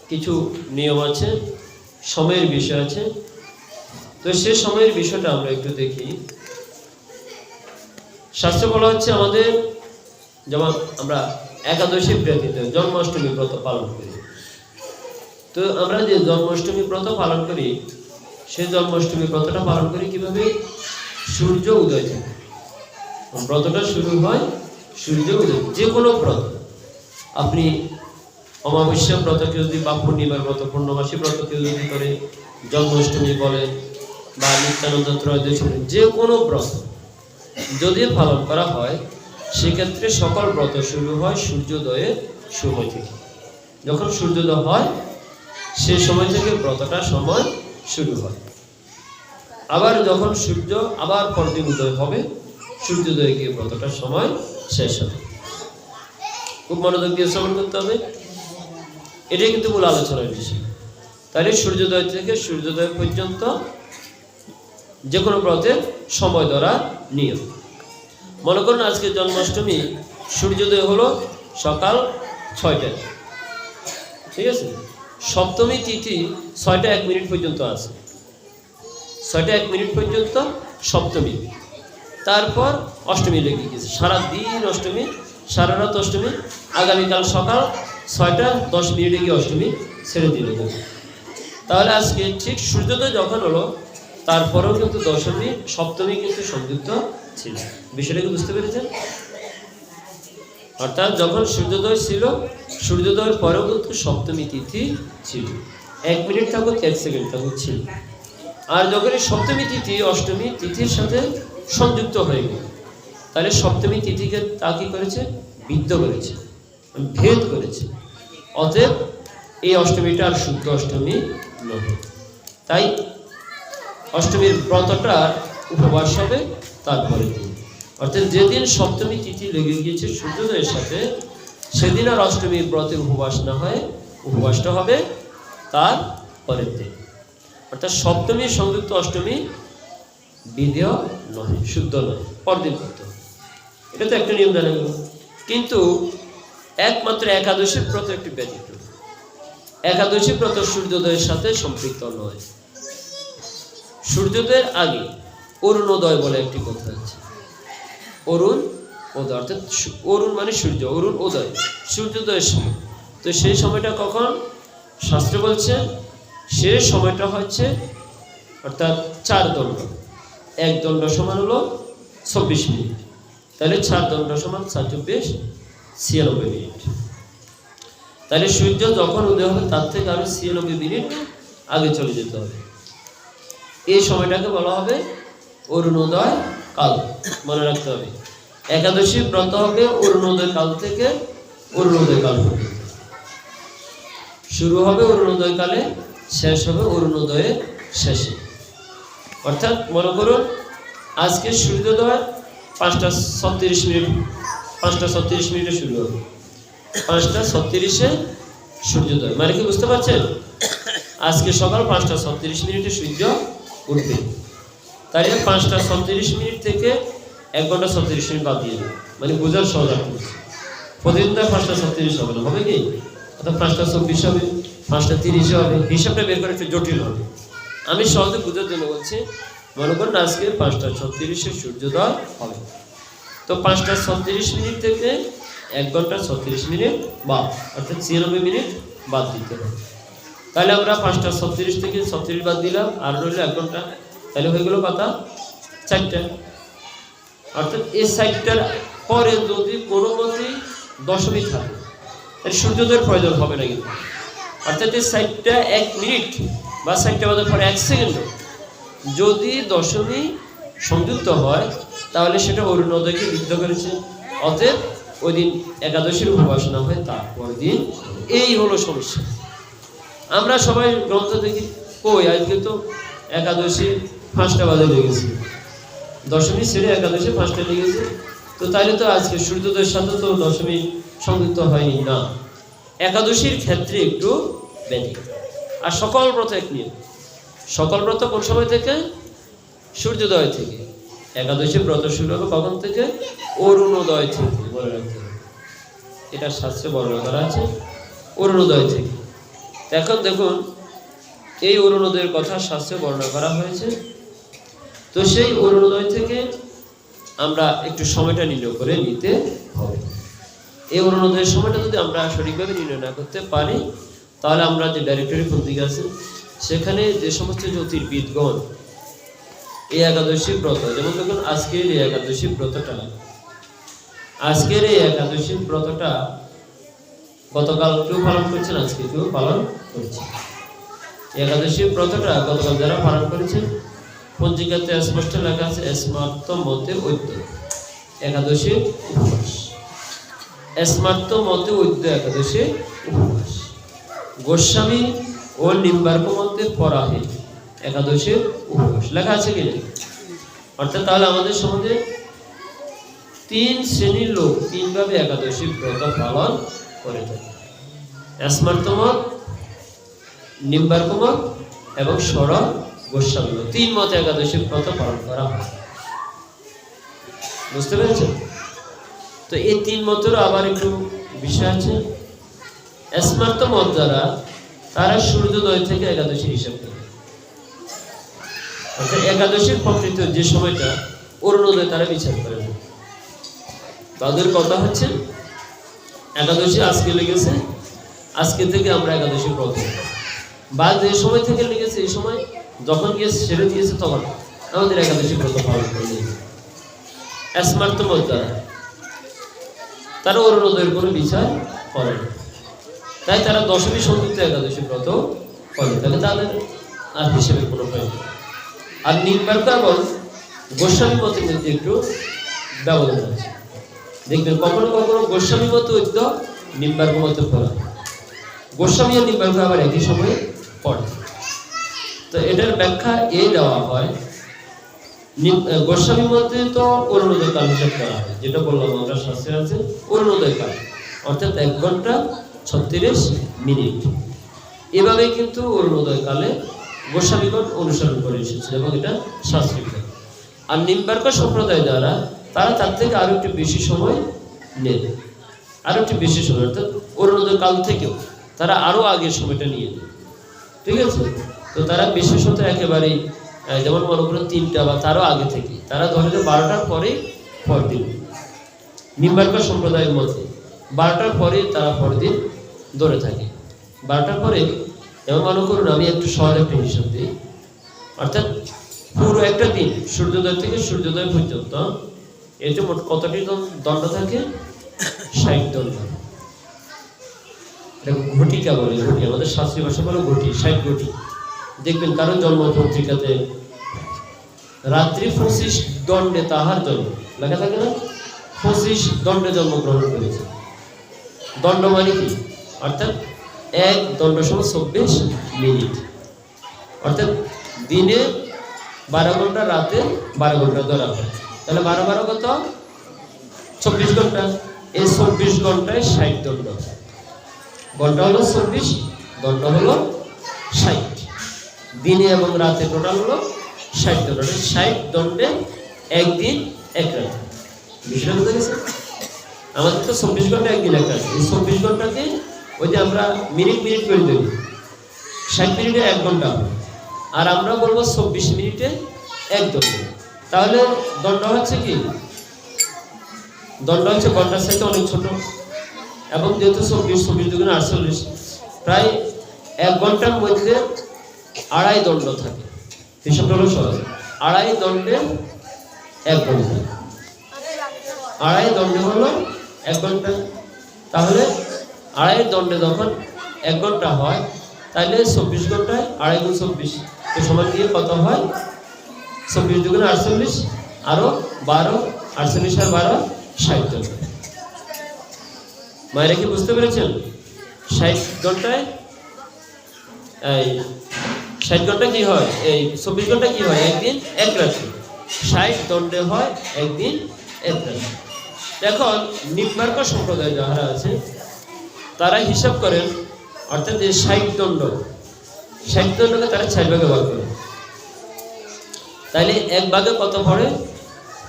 কিছু নিয়ম আছে, সময়ের বিষয় আছে। তো সে সময়ের বিষয়টা আমরা একটু দেখি। শাস্ত্রে বলা হচ্ছে আমাদের, যেমন আমরা একাদশী ব্যতীত জন্মাষ্টমী ব্রত পালন করি। তো আমরা যে জন্মাষ্টমী ব্রত পালন করি, সেই জন্মাষ্টমী ব্রতটা পালন করি কিভাবে? সূর্য উদয় থেকে। ব্রতটা শুরু হয় সূর্য উদয়। যে কোনো ব্রত, আপনি অমাবস্যা ব্রত কেউ যদি, বা পূর্ণিমার ব্রত, পূর্ণমাসী ব্রত কেউ যদি করে, জন্মাষ্টমী বলেন বা নিত্যানন্দ ত্রয়োদশী, যে কোনো ব্রত যদি পালন করা হয়, সেক্ষেত্রে সকল ব্রত শুরু হয় সূর্যোদয়ের সময় থেকে। যখন সূর্যোদয় হয় সেই সময় থেকে ব্রতটা সময় শুরু হয়। আবার যখন সূর্য আবার পরদিন উদয় হবে, সূর্যোদয়ে গিয়ে ব্রতটার সময় শেষ হবে। খুব মনোযোগ দিয়ে শ্রবণ করতে হবে, এটাই কিন্তু মূল আলোচনার বিষয়। তাহলে সূর্যোদয় থেকে সূর্যোদয় পর্যন্ত যে কোনো ব্রতের সময় ধরা নিয়ম। মনে করুন আজকে জন্মাষ্টমী, সূর্যোদয় হলো সকাল 6টায়, ঠিক আছে? সপ্তমী তিথি 6টা 1 মিনিট পর্যন্ত আছে, 6টা 1 মিনিট পর্যন্ত সপ্তমী। তারপর অষ্টমী লেগে গেছে, সারাদিন অষ্টমী, সারা রাত অষ্টমী। আগামীকাল সকাল 6টা 10 মিনিটে গিয়ে অষ্টমী ছেড়ে দিল। তাহলে আজকে ঠিক সূর্যোদয় যখন হলো, তারপরেও কিন্তু দশমী, সপ্তমী কিন্তু সংযুক্ত ছিল। বিষয়টা কি বুঝতে পেরেছেন? অর্থাৎ যখন সূর্যোদয় ছিল, সূর্যোদয়ের পরেও কিন্তু সপ্তমী তিথি ছিল। 1 মিনিট থাকুক 1 সেকেন্ড থাকুক ছিল। আর যখন এই সপ্তমী তিথি অষ্টমী তিথির সাথে সংযুক্ত হয়ে গেল, তাহলে সপ্তমী তিথিকে তা কি করেছে? বিদ্ধ করেছে, ভেদ করেছে। অতএব এই অষ্টমীটা আর শুদ্ধ অষ্টমী নয়। তাই অষ্টমীর ব্রতটার উপবাস হবে তারপরে দিন, অর্থাৎ যেদিন সপ্তমী তিথি লেগে গিয়েছে সূর্যোদয়ের সাথে, সেদিন আর অষ্টমীর ব্রতে উপবাস না হয়, উপবাসটা হবে তার পরের দিন। অর্থাৎ সপ্তমী সংযুক্ত অষ্টমী বিধেয় নয়, শুদ্ধ নয়, পরদিন করতে হবে। এটা তো একটা নিয়ম জানা গেল। কিন্তু একমাত্র একাদশী ব্রত একটি ব্যতীত। একাদশী ব্রত সূর্যোদয়ের সাথে সম্পৃক্ত নয়। সূর্যোদয়ের আগে অরুণোদয় বলে একটি কথা আছে। অরুণ উদয়, অর্থাৎ অরুণ মানে সূর্য, অরুণ উদয়, সূর্যোদয়ের সময়। তো সেই সময়টা কখন? শাস্ত্র বলছে সে সময়টা হচ্ছে অর্থাৎ 4 দণ্ড। 1 দণ্ড সমান হলো 24 মিনিট। তাহলে 4 দণ্ড সমান 4 × 24 96 মিনিট। তাহলে সূর্য যখন উদয় হবে তার থেকে আরো 96 মিনিট আগে চলে যেতে হবে। এই সময়টাকে বলা হবে অরুণোদয় কাল, মনে রাখতে হবে। একাদশী ব্রত হবে অরুণোদয় কাল থেকে অরুণোদয় কাল পর্যন্ত। শুরু হবে অরুণোদয় কালে, শেষ হবে অরুণোদয়ের শেষে। অর্থাৎ মনে করুন আজকে সূর্যোদয় 5টা 36 মিনিট, 5টা 36 মিনিটে শুরু হবে। 5টা 36-এ সূর্যোদয়। মানে কি বুঝতে পারছেন? আজকে সকাল 5:36 সূর্য উঠবে, তাহলে 5:36 থেকে 1 ঘন্টা 36 মিনিট বাদ দিয়ে দেবে, মানে বোঝার সহজ করছে। প্রতিদিন তো 5:36 হবে না, হবে কি? অর্থাৎ 5:24 হবে, 5:30 হবে, হিসাবটা বের করে একটু জটিল হবে। আমি সহজে বোঝার জন্য বলছি, মনে করেন আজকে 5:36 সূর্যোদয় হবে, তো 5:36 থেকে 1 ঘন্টা 36 মিনিট বাদ, অর্থাৎ 96 মিনিট বাদ দিতে হবে। তাহলে আমরা 5:36 থেকে 36 বাদ দিলাম, আর রইল 1 ঘন্টা, তাহলে হয়ে গেল কথা 4টা। অর্থাৎ এই 4টার পরে যদি কোনো মতেই দশমিক থাকে, তাহলে সূর্যোদয়ের প্রয়োজন হবে না কিন্তু। অর্থাৎ এই 4টা 1 মিনিট বা 4টা বাজার পরে 1 সেকেন্ড যদি দশমিক সংযুক্ত হয়, তাহলে সেটা অরুণোদয়কে বিদ্ধ করেছে, অতএব ওই দিন একাদশীর উপবাস না হয় তারপর দিন। এই হলো সমস্যা। আমরা সবাই গ্রন্থ দেখি, কই আজকে তো একাদশী 5টা বাজে লেগেছে, দশমী ছেড়ে একাদশী 5টা লেগেছে, তো তাহলে তো আজকে সূর্যোদয়ের সাথে তো দশমী সংযুক্ত হয়নি। না, একাদশীর ক্ষেত্রে একটু ব্যতিক্রম। আর সকল ব্রত এক নিয়ম। সকল ব্রত কোন সময় থেকে? সূর্যোদয় থেকে। একাদশী ব্রত শুরু হবে কখন থেকে? অরুণোদয় থেকে, মনে রাখতে হবে। এটা শাস্ত্রে বর্ণনা করা আছে অরুণোদয় থেকে। এখন দেখুন, এই অরুণোদয়ের কথা শাস্ত্রে বর্ণনা করা হয়েছে। তো সেই অরুণোদয় থেকে আমরা একটু সময়টা নির্ণয় করে নিতে হবে। এই অরুণোদয়ের সময়টা যদি আমরা সঠিকভাবে নির্ণয় না করতে পারি, তাহলে আমরা যে ডাইরেক্টরি পত্রিকা আছে সেখানে যে সমস্ত জ্যোতির্বিদগণ এই একাদশী ব্রত, যেমন দেখুন আজকের এই একাদশী ব্রতটা গতকাল কেউ পালন করছেন, আজকে কেউ পালন করছে। একাদশী ব্রতটা গতকাল যারা পালন করেছেন, পঞ্জিকাতে স্পষ্ট লেখা আছে স্মার্ত মতে ঐদ্য একাদশী উপবাস। স্মার্ত মতে ঐদ্য একাদশী উপবাস। গোস্বামী ও নিম্বার্ক মতে পরাহে একাদশী উপবাস লেখা আছে কি? অর্থাৎ তাহলে আমাদের সমাজে 3 শ্রেণীর লোক 3 ভাবে একাদশী ব্রত পালন করে থাকে। স্মার্ত মত, নিম্বার্ক মত এবং সরল গোস্বামী মত, 3 মতে একাদশী ব্রত পালন করা হয়। বুঝতে পেরেছেন? তো এই 3 মতের আবার একটু বিষয় আছে। স্মার্ত মত যারা, তারা সূর্যোদয় থেকে একাদশী হিসাব করে। অর্থাৎ একাদশীর প্রকৃত যে সময়টা অরুণোদয় তারা বিচার করে না। তাদের কথা হচ্ছে একাদশী আজকে লেগেছে, আজকে থেকে আমরা একাদশী ব্রত, বা যে সময় থেকে লেগেছে এই সময় যখন গিয়ে ছেড়ে দিয়েছে তখন আমাদের একাদশী ব্রত পালন করলে। স্মার্ত মত যারা, তারা অরুণোদয়ের কোনো বিচার করে না, তাই তারা দশমী সংযুক্ত একাদশী ব্রত করে থাকে, তাদের আর হিসেবে কোনো প্রয়োজন। আর নিম্বার্ক এবং গোস্বামী মতের মধ্যে একটু ব্যবধান আছে। দেখবেন কখনো কখনো গোস্বামী মত ঐক্য নিম্বার্ক মতে পড়া, গোস্বামী আর নিম্বার্ক আবার একই সময়ে পড়ে। তো এটার ব্যাখ্যা এই দেওয়া হয়, গোস্বামী মতে তো অরুণোদয় কাল হিসাব করা হয়, যেটা বললাম আমরা শাস্ত্রে আছে অরুণোদয় কাল, অর্থাৎ 1 ঘন্টা 36 মিনিট। এভাবে কিন্তু অরুণোদয় কালে গোস্বামীগণ অনুসরণ করে এসেছে এবং এটা শাস্ত্রিক। আর নিম্বার্ক সম্প্রদায় যারা, তারা তার থেকে আরো একটু বেশি সময় নেন, আরো একটু বেশি সময়, অর্থাৎ অরুণোদয় কাল থেকেও তারা আরো আগের সময়টা নিয়ে নেন। ঠিক আছে? তো তারা বিশেষত একেবারেই যেমন মনে করেন 3টা বা তারও আগে থেকে, তারা ধরে 12টার পরে পরদিন। নিম্বার্ক সম্প্রদায়ের মধ্যে 12টার পরে তারা পরদিন ধরে থাকে। 12টার পরে, যেমন মনে করুন আমি একটু সহজ একটা হিসাব দিই, অর্থাৎ পুরো একটা দিন সূর্যোদয় থেকে সূর্যোদয় পর্যন্ত এতে মোট কতটি দণ্ড থাকে? 60 দণ্ড। ঘটিকা বলে, ঘটি আমাদের শাস্ত্রীয় ভাষা বলে ঘটি, 60 ঘটি। দেখবেন কারো জন্ম পত্রিকাতে রাত্রি 25 দণ্ডে তাহার জন্ম লেখা থাকে না? 25 দণ্ডে জন্মগ্রহণ করেছে। দণ্ড মানে কি? অর্থাৎ 1 দণ্ড সমান 24 মিনিট, অর্থাৎ দিনে 12 ঘন্টা, রাতে 12 ঘন্টা ধরা হয়। তাহলে 12 কত? 24 ঘন্টা। এই 24 ঘন্টায় 60 দণ্ড। ঘন্টা হলো 24, দণ্ড হলো 60। দিনে এবং রাতে টোটাল হলো 60 দণ্ড। 60 দণ্ডে একদিন এক রাত। বিষয়টা বুঝতে গেছে? আমাদের তো 24 ঘন্টা একদিন এক রাত। এই 24 ঘন্টাকে ওই যে আমরা মিনিট মিনিট করে দেব, 60 মিনিটে 1 ঘন্টা, আর আমরা বলবো 24 মিনিটে 1 দণ্ড। তাহলে দণ্ড হচ্ছে কি, দণ্ড হচ্ছে ঘন্টার সাথে অনেক ছোট, এবং যেহেতু 24 দুগুণে 48, প্রায় 1 ঘন্টার মধ্যে 2.5 দণ্ড থাকে। হিসাবটা হলো সহজ, 2.5 দণ্ডে 1 ঘন্টা, 2.5 দণ্ডে হলো 1 ঘন্টা। তাহলে 2.5 দণ্ডে যখন 1 ঘন্টা হয়, তাহলে 24 ঘন্টায় 2.5 গুণ 24, তো সমান দিয়ে কত হয়? 24 দুগুণে 48, আরো 12, 48 আর 12 60 দণ্ড। মায়েরা কি বুঝতে পেরেছেন? 60 ঘন্টায় 60 ঘন্টা কি হয়, এই 24 ঘন্টা কি হয়? একদিন এক রাত্রি। 60 দণ্ডে হয় একদিন এক রাত্রি। এখন নিম্বার্ক সম্প্রদায় যারা আছে তারা হিসাব করেন, অর্থাৎ যে 60 দণ্ডকে তারা 4 ভাগে ভাগ করে। তাইলে 1 ভাগে কত পড়ে?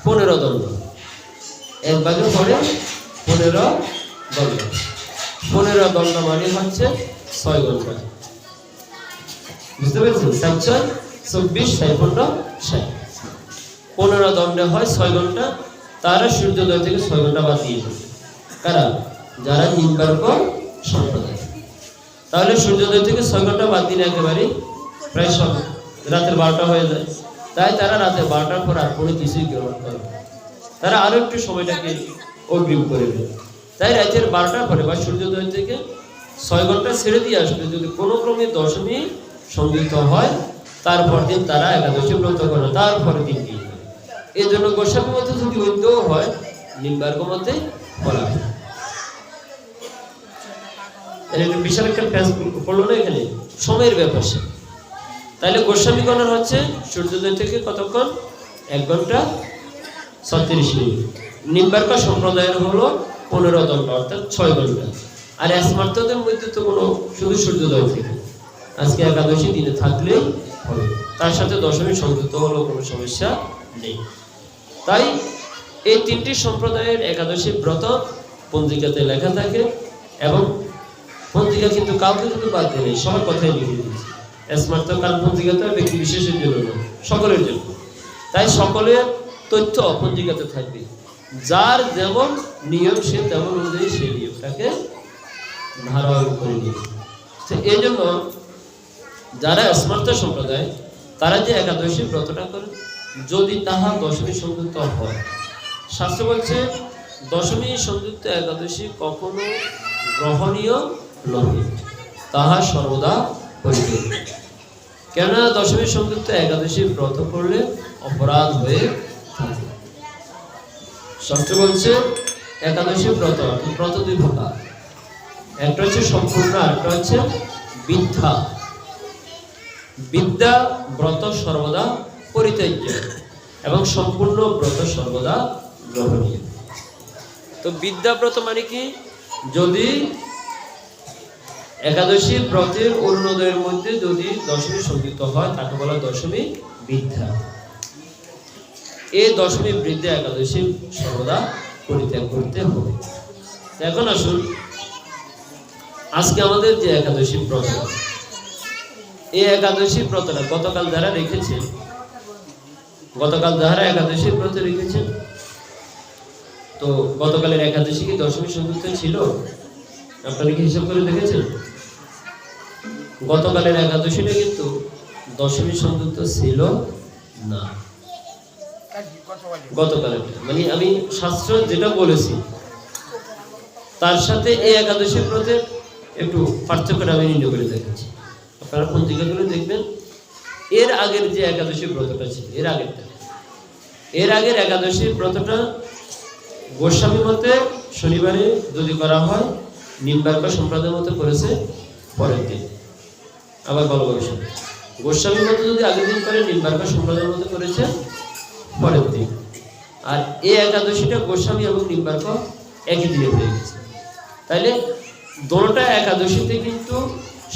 15 দণ্ড। 1 ভাগে পড়ে 15 দণ্ড। 15 দণ্ড মানে হচ্ছে 6 ঘন্টা। বুঝতে পেরেছেন? 4 24, 15, 60। 15 দণ্ডে হয় 6 ঘন্টা। তারা সূর্যোদয় থেকে 6 ঘন্টা বাদ দিয়ে দেবে। কারা? যারা নিম্বার্ক সম্প্রদায়। তাহলে সূর্যোদয় থেকে 6 ঘন্টা বাদ দিলে একেবারে প্রায় সব রাতের 12টা হয়ে যায়। তাই তারা রাতের 12টার পর আর কোনো কিছুই গ্রহণ করে, তারা আরো একটু সময়টাকে অগ্রিম করে দেয়। তাই রাতের 12টার পরে বা সূর্যোদয় থেকে 6 ঘন্টা ছেড়ে দিয়ে আসবে, যদি কোনো ক্রমে দশমী সংযুক্ত হয়, তারপর দিন তারা একাদশী ব্রত করে, তারপরে দিন দিয়ে দেয়। এই জন্য গোস্বামী মতে যদি ঐক্যও হয়, নিম্বার্ক মতে বলা হয়। বিশাল একটা পড়লো না এখানে, সময়ের ব্যাপার। তাহলে গোস্বামী গণনা হচ্ছে সূর্যোদয় থেকে কতক্ষণ? 1 ঘন্টা 36 মিনিট। নিম্বার্ক সম্প্রদায়ের হলো 15 দণ্ড, অর্থাৎ 6 ঘন্টা। আর স্মার্তদের মধ্যে তো কোনো শুধু সূর্যোদয় থেকে আজকে একাদশী দিনে থাকলেই হবে, তার সাথে দশমী সংযুক্ত হলো কোনো সমস্যা নেই। তাই এই 3টি সম্প্রদায়ের একাদশী ব্রত পঞ্জিকাতে লেখা থাকে, এবং পঞ্জিকা কিন্তু কাউকে কিন্তু বাদ দিয়ে নেই, সবার কথাই লিখে দিয়েছে। স্মার্ত কাল পঞ্জিকাতে ব্যক্তি বিশেষের জন্য নয়, সকলের জন্য। তাই সকলের তথ্য পঞ্জিকাতে থাকবে, যার যেমন নিয়ম সে তেমন অনুযায়ী সেই নিয়মটাকে ধারণ করে নিয়েছে। তো এই জন্য যারা স্মার্ত সম্প্রদায় তারা যে একাদশী ব্রতটা করে, যদি তাহা দশমী সংযুক্ত হয়, শাস্ত্র বলছে দশমী সংযুক্ত একাদশী কখনো গ্রহণীয় নয়, তাহা সর্বদা পরিত্যাগ। কেননা দশমী সংযুক্ত একাদশী ব্রত করলে অপরাধ হয়ে থাকে। শাস্ত্র বলছে একাদশী ব্রত, ব্রত 2 প্রকার, একটা হচ্ছে সম্পূর্ণ, আরেকটা হচ্ছে বিদ্যা। বিদ্যা ব্রত সর্বদা পরিত্যাজ্য এবং সম্পূর্ণ ব্রত সর্বদা গ্রহণীয়। তো বিদ্যা ব্রত মানে কি? যদি একাদশী ব্রতের অরুণোদয়ের মধ্যে যদি দশমী সংযুক্ত হয়, তাকে বলা দশমী বিদ্যা। এই দশমী বৃদ্ধা একাদশী সর্বদা পরিত্যাগ করতে হবে। এখন আসুন, আজকে আমাদের যে একাদশী ব্রত, এই একাদশী ব্রতটা গতকাল যারা রেখেছেন, গতকাল যারা একাদশী ব্রত রেখেছেন, তো গতকালের একাদশী কি দশমী সংযুক্ত ছিল? আপনারা কি হিসাব করে দেখেছেন? গতকালের একাদশীটা কিন্তু দশমী সংযুক্ত ছিল না। গতকালের মানে আমি শাস্ত্র যেটা বলেছি তার সাথে এই একাদশী ব্রতের একটু পার্থক্যটা আমি নির্ণয় করে দেখেছি। আপনারা পঞ্জিকাগুলো দেখবেন, এর আগের যে একাদশী ব্রতটা ছিল, এর আগের একাদশী ব্রতটা গোস্বামী মতে শনিবারে যদি করা হয়, নিম্বার্ক সম্প্রদায়ের মতে করেছে পরের দিন। আবার বলো গোস্বামী, গোস্বামী মতে যদি আগের দিন করে, নিম্বার্ক সম্প্রদায়ের মতে করেছে পরের দিন। আর এই একাদশীটা গোস্বামী এবং নিম্বার্ক একই দিনে হয়ে গেছে। তাইলে দোনোটা একাদশীতে কিন্তু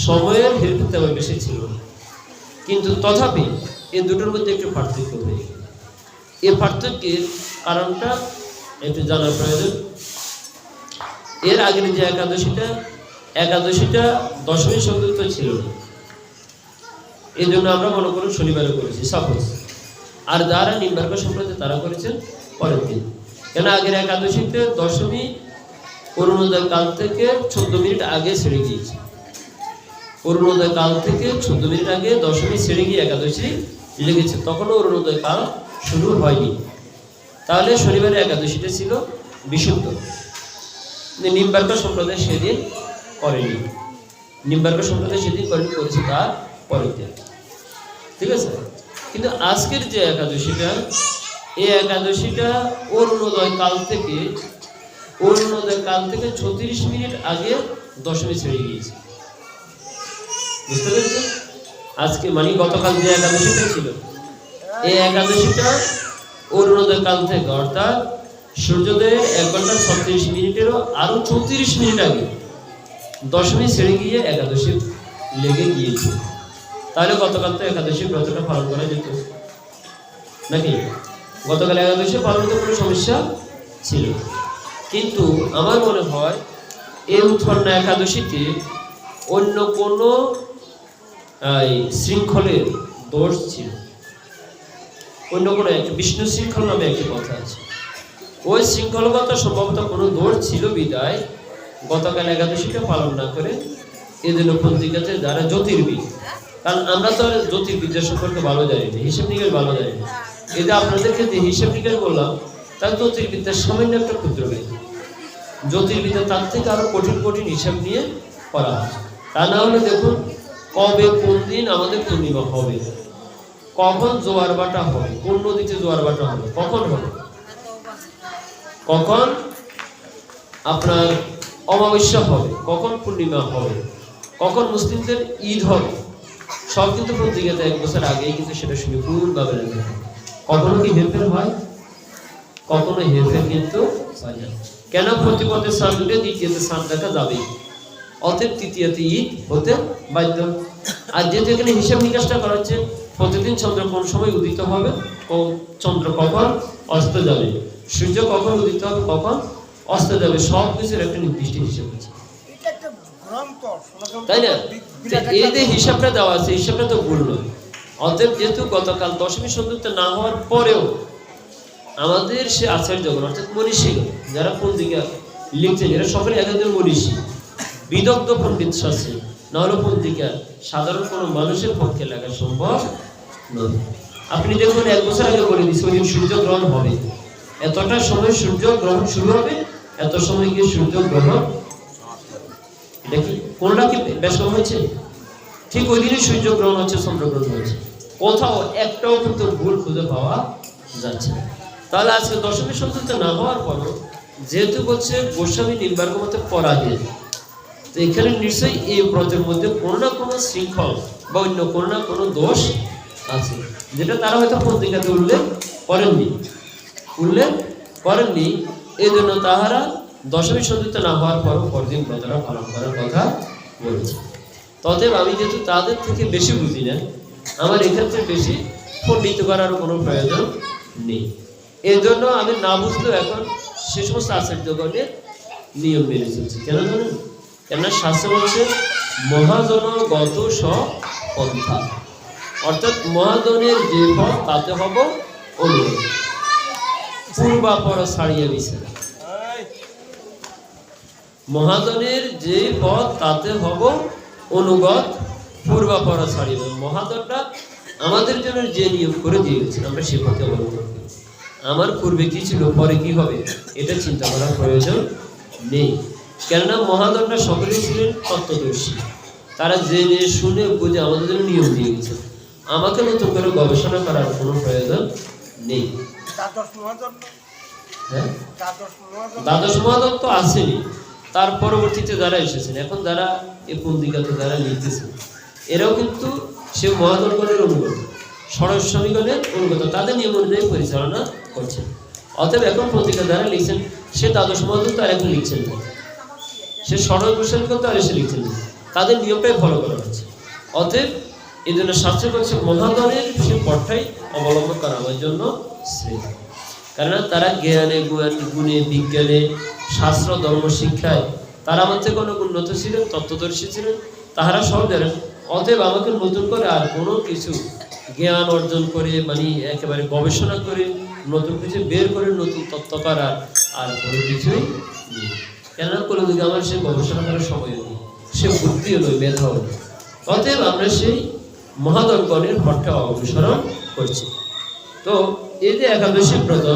সময়ের হেরফের তেমন বেশি ছিল না, কিন্তু তথাপি এই দুটোর মধ্যে একটু পার্থক্য হয়ে গেল। এই পার্থক্যের কারণটা একটু জানার প্রয়োজন। এর আগের যে একাদশীটা দশমী সংযুক্ত ছিল না, এই জন্য আমরা মনে করুন শনিবারে করেছি সাপোজ। আর যারা নিম্বার্ক সম্প্রদায় তারা করেছেন পরের দিন, কেন আগের একাদশীতে দশমী অরুণোদয় কাল থেকে 14 মিনিট আগে ছেড়ে গিয়েছে। অরুণোদয় কাল থেকে 14 মিনিট আগে দশমী ছেড়ে গিয়ে একাদশী লেগেছে, তখনও অরুণোদয় কাল শুরু হয়নি। তাহলে শনিবারের একাদশীটা ছিল বিশুদ্ধ। নিম্বার্ক সম্প্রদায় সেদিন করেনি, নিম্বার্ক সম্প্রদায় সেদিন করেছে তার পরের দিন, ঠিক আছে। কিন্তু আজকের যে একাদশীটা, এই একাদশীটা অরুণোদয় কাল থেকে 36 মিনিট আগে দশমী ছেড়ে গিয়েছে, বুঝতে পেরেছেন? আজকে মানে গতকাল যে একাদশীটা ছিল, এই একাদশীটা অরুণোদয় কাল থেকে অর্থাৎ সূর্যোদয়ের 1 ঘন্টা 36 মিনিটেরও আরো 34 মিনিট আগে দশমী ছেড়ে গিয়ে একাদশী লেগে গিয়েছে। তাহলে গতকাল তো একাদশী ব্রতটা পালন করা যেত নাকি? গতকাল একাদশী পালন করতে কোনো সমস্যা ছিল, কিন্তু আমার মনে হয় এই উৎপন্ন একাদশীতে অন্য কোনো শৃঙ্খলের দোষ ছিল, অন্য কোনো বিষ্ণু শৃঙ্খল নামে একটি কথা আছে, ওই শৃঙ্খলগত সম্ভবত কোনো দোষ ছিল বিদায় গতকাল একাদশীটা পালন না করে এজন্য পঞ্জিকাতে যারা জ্যোতির্বিদ, কারণ আমরা তো জ্যোতির্বিদ্যা সম্পর্কে ভালো জানি না, হিসাব নিকাশ ভালো জানি না, এই যে আপনাদেরকে যে হিসাব নিকাশ বললাম তার জ্যোতির্বিদ্যার সামান্য একটা ক্ষুদ্র জ্ঞান। জ্যোতির্বিদ্যা তার থেকে আরো কঠিন কঠিন হিসাব নিয়ে করা হয়। তা না হলে দেখুন কবে কোন দিন আমাদের পূর্ণিমা হবে, কখন জোয়ার বাটা হবে, কোন নদীতে জোয়ার বাটা হবে, কখন হবে, কখন আপনার অমাবস্যা হবে, কখন পূর্ণিমা হবে, কখন মুসলিমদের ঈদ হবে, সব কিন্তু পত্রিকাতে 1 বছর আগেই কিন্তু সেটা সুনিপুণভাবে লেখা হয়। কখনো কি হেরফের হয়? কখনো হেরফের কিন্তু হয় না। কেন? প্রতিপদে স্নান দুটো দ্বিতীয়তে স্নান দেখা যাবে, অতএব তৃতীয়তে ঈদ হতে বাধ্য। আর যেহেতু এখানে হিসাব নিকাশটা করা হচ্ছে প্রতিদিন চন্দ্র কোন সময় উদিত হবে ও চন্দ্র কখন অস্ত যাবে, সূর্য কখন উদিত হবে, কখন অস্ত যাবে, সব কিছুর একটা নির্দিষ্ট হিসাব আছে, তাই না? এই যে হিসাবটা দেওয়া আছে, হিসাবটা তো ভুল নয়। অতএব যেহেতু গতকাল দশমী সংযুক্ত না হওয়ার পরেও আমাদের সে আচার্যগণ অর্থাৎ মনীষী যারা পঞ্জিকা লিখছেন, এরা সকলে একজন মনীষী বিদগ্ধ পণ্ডিত শাস্ত্রী, নাহলে পঞ্জিকা সাধারণ কোনো মানুষের পক্ষে লেখা সম্ভব নয়। আপনি দেখুন 1 বছর আগে বলে দিচ্ছে ওই দিন সূর্যগ্রহণ হবে, এতটা সময় সূর্যগ্রহণ শুরু হবে, এত সময় গিয়ে সূর্যগ্রহণ, এটা কি কোনটা কি বেশ কম হয়েছে? ঠিক ওই দিনই সূর্যগ্রহণ হচ্ছে, চন্দ্রগ্রহণ হচ্ছে, কোথাও একটাও কিন্তু ভুল খুঁজে পাওয়া যাচ্ছে না। তাহলে আজকে দশমী সংযুক্ত না হওয়ার পরও যেহেতু বলছে গোস্বামী নিম্বার্ক মতে পরাধীন, তো এখানে নিশ্চয়ই এই ব্রতের মধ্যে কোনো না কোনো শৃঙ্খল বা অন্য কোনো না কোনো দোষ আছে, যেটা তারা হয়তো পত্রিকাতে উল্লেখ করেননি। এই জন্য তাহারা দশমী সংযুক্ত না হওয়ার পরও পরদিন ব্রতটা পালন করার কথা বলেছে। তবে আমি যেহেতু তাদের থেকে বেশি বুঝি না, আমার এক্ষেত্রে বেশি পণ্ডিত করারও কোনো প্রয়োজন নেই। এই জন্য আমি না বুঝলেও এখন সে সমস্ত আচার্যগণের নিয়ম মেনে চলছে। কেন জানেন? কেননা শাস্ত্র বলছে মহাজনগত সপন্থা, অর্থাৎ মহাজনের যে পথ তাতে হব অনুগত, পূর্বাপর ছাড়িয়ে দিছে। মহাজনের যে পথ তাতে হব অনুগত, পূর্বাপর ছাড়িয়ে। মহাজনটা আমাদের জন্য যে নিয়ম করে দিয়েছেন আমরা সে পথে অবলম্বন করি। আমার পূর্বে কি ছিল পরে কি হবে এটা চিন্তা করার প্রয়োজন নেই, কেননা মহাজনরা সকলেই ছিলেন তত্ত্বদর্শী, তারা জেনে শুনে বুঝে আমাদের জন্য নিয়ম দিয়ে গেছেন, আমাকে নতুন করে গবেষণা করার কোনো প্রয়োজন নেই। হ্যাঁ, দ্বাদশ মহাজন তো আসেনি, তার পরবর্তীতে যারা এসেছেন, এখন যারা এই পঞ্জিকাতে যারা লিখতেছেন এরাও কিন্তু সে মহাজনগণের অনুগত, ষড়স্বামীগণের অনুগত, তাদের নিয়ম অনুযায়ী পরিচালনা করছেন। অতএব এখন পত্রিকা যারা লিখছেন সে দ্বাদশ মহাজন তো আর এখন লিখছেন না, সে স্মরণ পোষণ করতে আর এসে লিখতে নেই, তাদের নিয়মটাই ফলো করা হচ্ছে। অতএব এই জন্য শাস্ত্র করছে মহাদরের সে পথটাই অবলম্বন করা আমার জন্য শ্রেয়। কেননা তারা জ্ঞানে গুণে বিজ্ঞানে শাস্ত্র ধর্ম শিক্ষায় তারা আমার থেকে অনেক উন্নত ছিলেন, তত্ত্বদর্শী ছিলেন, তাহারা সব জানেন। অতএব আমাকে নতুন করে আর কোনো কিছু জ্ঞান অর্জন করে মানে একেবারে গবেষণা করে নতুন কিছু বের করে নতুন তত্ত্ব করা আর কোনো কিছুই নেই। কেননা কোনো দিকে আমার সে গবেষণা করার সময় নেই, সে বুদ্ধি হলো, মেধা হলো। অতএব আমরা সেই মহাদরগণের পথটা অনুসরণ করছি। তো এই যে একাদশী ব্রত,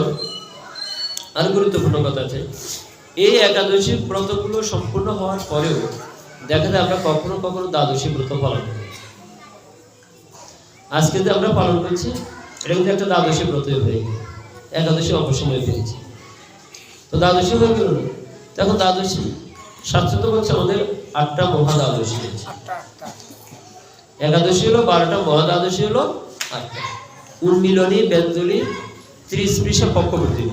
আর গুরুত্বপূর্ণ কথা আছে, এই একাদশী ব্রতগুলো সম্পূর্ণ হওয়ার পরেও দেখা যায় আমরা কখনো কখনো দ্বাদশী ব্রত পালন করি। আজকে যে আমরা পালন করছি এটা কিন্তু একটা দ্বাদশী ব্রত হয়ে গেল, একাদশী অপসময় পেয়েছি, তো দ্বাদশী হয়ে গেল না। তখন দ্বাদশী শাস্ত্র তো বলছে আমাদের 8টা মহা দ্বাদশী আছে। একাদশী হলো 12টা, মহা দ্বাদশী হলো 8টা। উন্মিলনী, বেঞ্জলি, ত্রিস্পৃশা, পক্ষবর্তী,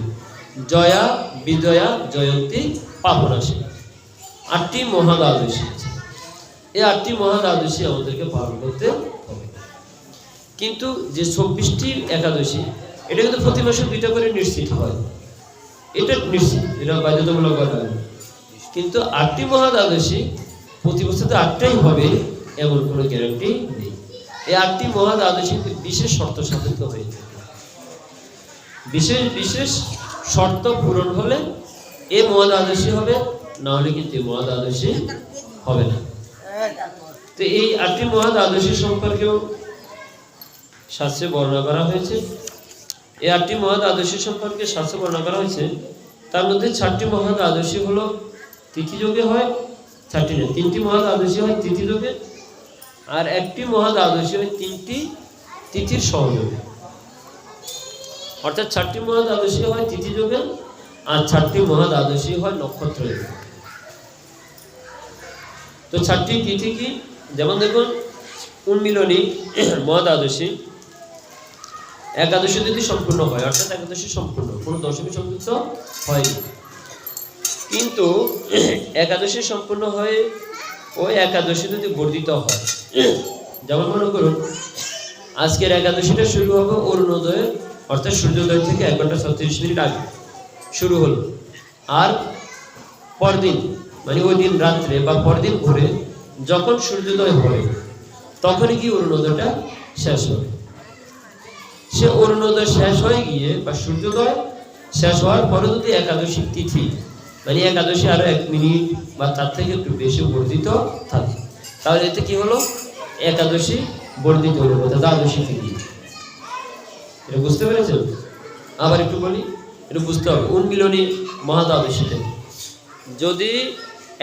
জয়া, বিজয়া, জয়ন্তী, পাপনাশী, 8টি মহা দ্বাদশী আছে। এই 8টি মহা দ্বাদশী আমাদেরকে পালন করতে হবে। কিন্তু যে 24টি একাদশী এটা কিন্তু প্রতি মাসে 2টা করে নিশ্চিত হয়, এটা নিশ্চিত, এটা বাধ্যতামূলক করা হয়। কিন্তু 8টি মহা দ্বাদশী প্রতি বছর 8টাই হবে এমন কোনো গ্যারান্টি নেই। এই 8টি মহা দ্বাদশী বিশেষ শর্ত সাপেক্ষ হয়ে থাকে। বিশেষ বিশেষ শর্ত পূরণ হলে এই মহা দ্বাদশী হবে, না হলে কিন্তু এই মহা দ্বাদশী হবে না। তো এই 8টি মহা দ্বাদশী সম্পর্কেও শাস্ত্রে বর্ণনা করা হয়েছে। এই 8টি মহা দ্বাদশী সম্পর্কে শাস্ত্রে বর্ণনা করা হয়েছে। তার মধ্যে 4টি মহা দ্বাদশী হলো তিথি যোগে হয়, 3টি মহা দ্বাদশী হয় তিথি যোগে, আর 1টি মহা দ্বাদশী হয় 3টি তিথির সহযোগে। অর্থাৎ 4টি মহা দ্বাদশী হয় তিথি যোগে আর 4টি মহা দ্বাদশী হয় নক্ষত্র যোগে। তো 4টি তিথি কি? যেমন দেখুন, উন্মিলনী মহা দ্বাদশী, একাদশী তিথি সম্পূর্ণ হয়, অর্থাৎ একাদশী সম্পূর্ণ, কোনো দশমী সংযুক্ত হয়নি। কিন্তু একাদশী সম্পূর্ণ হয়ে ওই একাদশী যদি বর্ধিত হয়, যেমন মনে করুন আজকের একাদশীটা শুরু হবে অরুণোদয়, অর্থাৎ সূর্যোদয় থেকে 1 ঘন্টা 36 মিনিট আগে শুরু হলো, আর পরদিন মানে ওই দিন রাত্রে বা পরদিন ভোরে যখন সূর্যোদয় হবে তখনই কি অরুণোদয়টা শেষ হবে। সে অরুণোদয় শেষ হয়ে গিয়ে বা সূর্যোদয় শেষ হওয়ার পরে যদি একাদশী তিথি মানে একাদশী আরো 1 মিনিট বা তার থেকে একটু বেশি বর্ধিত থাকে, তাহলে এতে কি হলো? একাদশী বর্ধিত হলো, দ্বাদশী তিথি। এটা বুঝতে পেরেছেন? আবার একটু বলি, এটা বুঝতে হবে। উন্মিলনী মহা দ্বাদশীতে যদি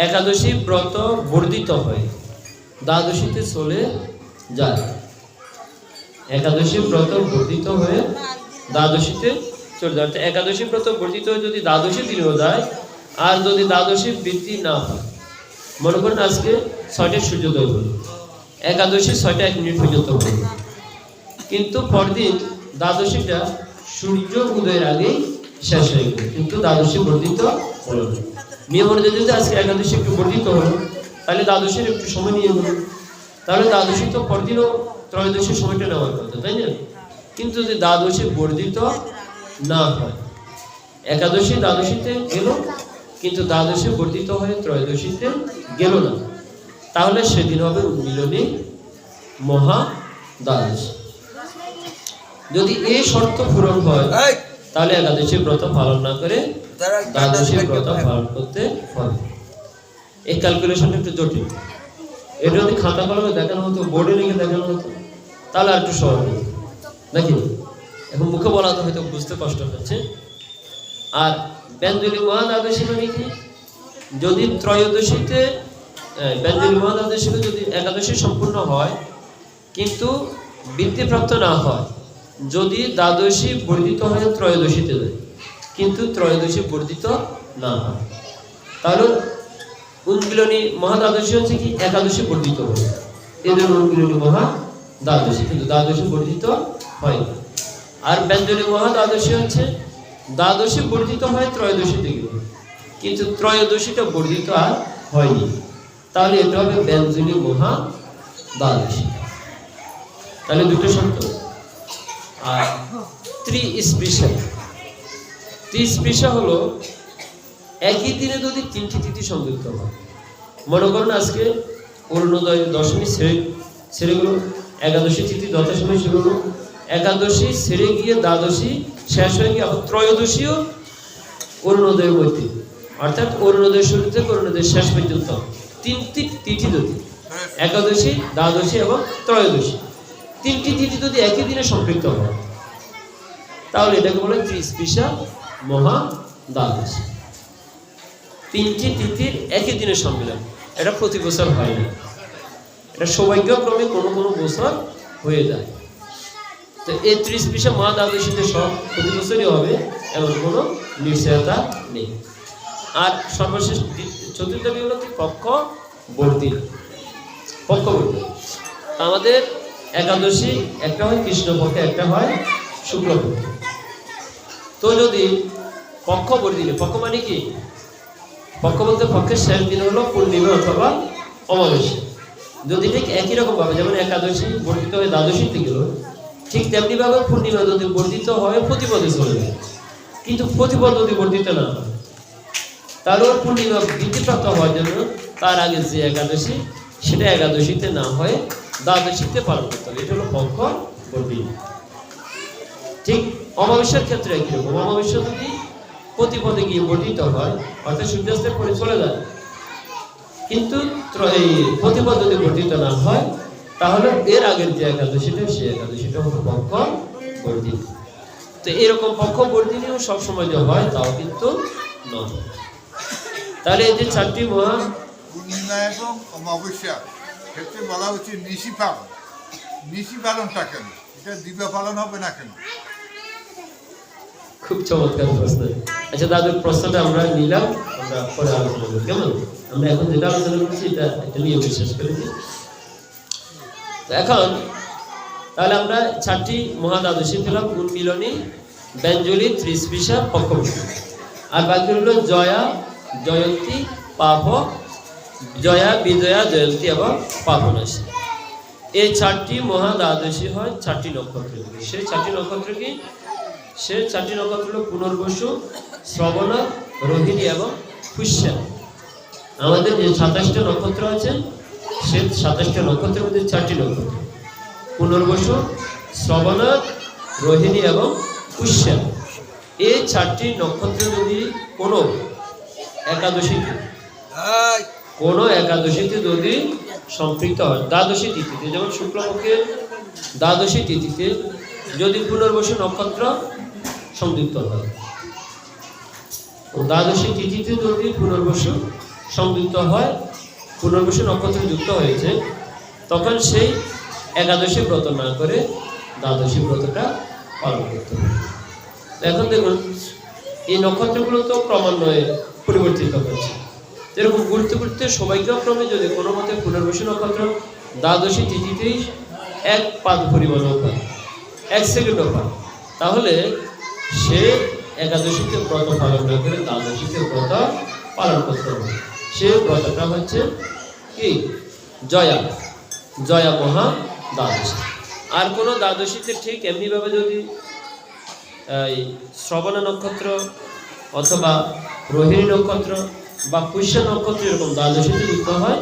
একাদশী ব্রত বর্ধিত হয় দ্বাদশীতে চলে যায়, একাদশী ব্রত বর্ধিত হয়ে দ্বাদশীতে চলে যায়। একাদশী ব্রত বর্ধিত হয়ে যদি দ্বাদশী দিনেও যায়, আর যদি দ্বাদশী বৃদ্ধি না হয়, মনে করেন আজকে 6টায় সূর্যোদয় হল, একাদশী 6টা 1 মিনিট পর্যন্ত হল, কিন্তু পরদিন দ্বাদশীটা সূর্য উদয়ের আগেই শেষ হয়ে গেল, কিন্তু দ্বাদশী বর্ধিত হলো না। নিয়ম অনুযায়ী যদি আজকে একাদশী একটু বর্ধিত হলো, তাহলে দ্বাদশীর একটু সময় নিয়ে গেল, তাহলে দ্বাদশী তো পরদিনও ত্রয়োদশীর সময়টা নেওয়ার কথা, তাই না? কিন্তু যদি দ্বাদশী বর্ধিত না হয়, একাদশী দ্বাদশীতে গেল কিন্তু দ্বাদশী বর্ধিত হয়ে ত্রয়োদশীতে গেল না, তাহলে সেদিন হবে উন্মিলনী মহা দ্বাদশী। যদি এই শর্ত পূরণ হয় তাহলে একাদশী ব্রত পালন না করে দ্বাদশী ব্রত পালন করতে হবে। এই ক্যালকুলেশনটা একটু জটিল, এটা যদি খাতা কলমে দেখানো হতো, বোর্ডে লিখে দেখানো হতো, তাহলে আর একটু সহজ হতো নাকি? এখন মুখে বলা তো হয়তো বুঝতে কষ্ট হচ্ছে। আর ব্যঞ্জলি মহা দ্বাদশী মানে কি? যদি ত্রয়োদশীতে ব্যঞ্জলি মহা দ্বাদশীতে যদি একাদশী সম্পূর্ণ হয় কিন্তু বৃত্তিপ্রাপ্ত না হয়, যদি দ্বাদশী বর্ধিত হয়ে ত্রয়োদশীতে যায় কিন্তু ত্রয়োদশী বর্ধিত না হয়, তাহলে উন্মিলনী মহা দ্বাদশী হচ্ছে কি? একাদশী বর্ধিত হবে, এই জন্য উন্মিলনী মহা দ্বাদশী, কিন্তু দ্বাদশী বর্ধিত হয় না। আর ব্যঞ্জলি মহা দ্বাদশী হচ্ছে দ্বাদশী বর্ধিত হয় ত্রয়োদশীতে গেলে, কিন্তু ত্রয়োদশীটা বর্ধিত আর হয়নি, তাহলে এটা হবে ব্যঞ্জনী মহা দ্বাদশী। তাহলে দুটো শব্দ। আর ত্রিস্পৃশা, ত্রিস্পৃশা হলো একই দিনে যদি তিনটি তিথি সংযুক্ত হয়। মনে করুন আজকে অরুণোদয় দশমী ছেড়ে গেল, একাদশী তিথি যথাসময় শুরু হলো, একাদশী ছেড়ে গিয়ে দ্বাদশী শেষ হয়ে গিয়ে আবার ত্রয়োদশীও অরুণোদয়ের মধ্যে, অর্থাৎ অরুণোদয় শুরু থেকে অরুণোদয় শেষ পর্যন্ত তিনটি তিথি যদি একাদশী, দ্বাদশী এবং ত্রয়োদশী তিনটি তিথি যদি একই দিনে সম্পৃক্ত হয়, তাহলে এটাকে বলে ত্রিস্পৃশা মহা দ্বাদশী। তিনটি তিথির একই দিনের সম্মিলন, এটা প্রতি বছর হয় না, এটা সৌভাগ্যক্রমে কোনো কোনো বছর হয়ে যায়। তো এই ত্রিস্পৃশা মহা দ্বাদশীতে সব প্রতি বছরই হবে এমন কোনো নিশ্চয়তা নেই। আর সর্বশেষ চতুর্থটি হলো কি পক্ষ বর্ধিনী। পক্ষ বর্ধিনী আমাদের একাদশী একটা হয় কৃষ্ণপক্ষে, একটা হয় শুক্লপক্ষে। তো যদি পক্ষ বর্ধিনী, পক্ষ মানে কি? পক্ষ বলতে পক্ষের শেষ দিন হলো পূর্ণিমা অথবা অমাবস্যা। যদি ঠিক একই রকম ভাবে যেমন একাদশী বর্ধিত হয় দ্বাদশীতে গেল, ঠিক তেমনি ভাবে পূর্ণিমা যদি বর্ধিত হয় প্রতিপদে চলে যায়। কিন্তু প্রতিপদ যদি বর্ধিত না হয়, তারও পূর্ণিমা বৃদ্ধিপ্রাপ্ত হওয়ার জন্য তার আগে যে একাদশী, সেটা একাদশীতে না হয় দ্বাদশীতে পালন করতে হবে। এটা হলো পক্ষ বর্ধিনী। ঠিক অমাবস্যার ক্ষেত্রে একই রকম, অমাবস্যা যদি প্রতিপদে গিয়ে বর্ধিত হয় অর্থাৎ সূর্যাস্তের পরে চলে যায়, কিন্তু এই প্রতিপদ যদি বর্ধিত না হয়, তাহলে এর আগের যে একাদশীটা, সেই একাদশীটা হলো পক্ষ বর্ধিনী। তো এরকম পক্ষ বর্ধিনীও সবসময় যে হয় তাও কিন্তু নয়। তাহলে এই যে চারটি মহা, পূর্ণিমা এবং অমাবস্যা ক্ষেত্রে বলা হচ্ছে নিশি পালন। নিশি পালনটা কেন? এটা দিব্য পালন হবে না কেন? খুব চমৎকার প্রশ্ন। আচ্ছা দাদুর প্রশ্নটা আমরা নিলাম, আমরা পরে আলোচনা করব, কেমন? আমরা এখন যেটা আলোচনা করছি এটা নিয়ে বিশ্বাস করেছি। এখন তাহলে আমরা চারটি মহা দ্বাদশী পেলাম: উন্মিলনী, ব্যঞ্জলি, ত্রিস্পৃশা, পক্ষবর্ধিনী। আর বাকি হলো জয়া, জয়ন্তী, পাপ, জয়া, বিজয়া, জয়ন্তী এবং পাপনাশী। এই চারটি মহা দ্বাদশী হয় চারটি নক্ষত্র। সেই চারটি নক্ষত্র কি? সে চারটি নক্ষত্র হলো পুনর্বসু, শ্রবণা, রোহিণী এবং পুষ্যা। আমাদের যে 27টা নক্ষত্র আছে, সে 27টা নক্ষত্রের মধ্যে চারটি নক্ষত্র: পুনর্বসু, শ্রবণা, রোহিণী এবং পুষ্যা। এই চারটি নক্ষত্র যদি কোনো একাদশীতে যদি সম্পৃক্ত হয়, দ্বাদশী তিথিতে, যেমন শুক্লপক্ষের দ্বাদশী তিথিতে যদি পুনর্বসু নক্ষত্র সংযুক্ত হয়, দ্বাদশী তিথিতে যদি পুনর্বসু সংযুক্ত হয়, পুনর্বসু নক্ষত্র যুক্ত হয়েছে, তখন সেই একাদশী ব্রত না করে দ্বাদশী ব্রতটা পালন করতে হবে। এখন দেখুন এই নক্ষত্রগুলো তো ক্রমান্বয়ে পরিবর্তিত হচ্ছে। এরকম ঘুরতে ঘুরতে সৌভাগ্যক্রমে যদি কোনো মতে পুনর্বসু নক্ষত্র দ্বাদশী তিথিতেই এক পাদ পরিমাণও পায়, 1 সেকেন্ডও পায়, তাহলে সে একাদশীতে ব্রত পালন না করে দ্বাদশীতে ব্রত পালন করতে হবে। সে ব্রতটা হচ্ছে কি? জয়া, জয়া মহা দ্বাদশী। আর কোনো দ্বাদশীতে ঠিক এমনিভাবে যদি এই শ্রবণা নক্ষত্র অথবা রোহিণী নক্ষত্র বা পুষ্য নক্ষত্র এরকম দ্বাদশীতে যুক্ত হয়,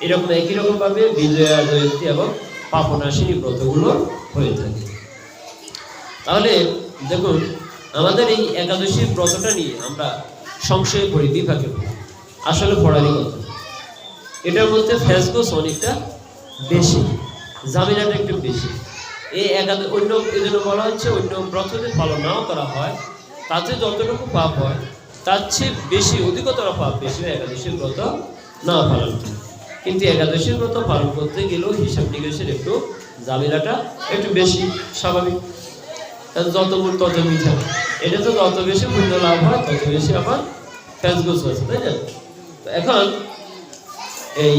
এরকম একই রকমভাবে বিজয়া, জয়ন্তী এবং পাপনাশিনী ব্রতগুলো হয়ে থাকে। তাহলে দেখুন আমাদের এই একাদশী ব্রতটা নিয়ে আমরা সংশয়ে পড়ি, বিভাগে পড়ি। আসলে পড়ারই কথা। এটার মধ্যে ফেসগোস অনেকটা বেশি, ঝামেলাটা একটু বেশি। এই অন্য এই জন্য বলা হচ্ছে অন্য ব্রত যদি পালন নাও করা হয়, তাতে যতটুকু পাপ হয় তার চেয়ে বেশি, অধিকতর পাপ বেশি হয় একাদশীর ব্রত না পালন করে। কিন্তু একাদশীর ব্রত পালন করতে গেলেও হিসাব নিকেশের একটু ঝামেলাটা একটু বেশি, স্বাভাবিক। যত মূল তত মিঠা, এটা তো যত বেশি পুণ্য লাভ হয় তত বেশি আবার ফেসগোস আছে, তাই না? এখন এই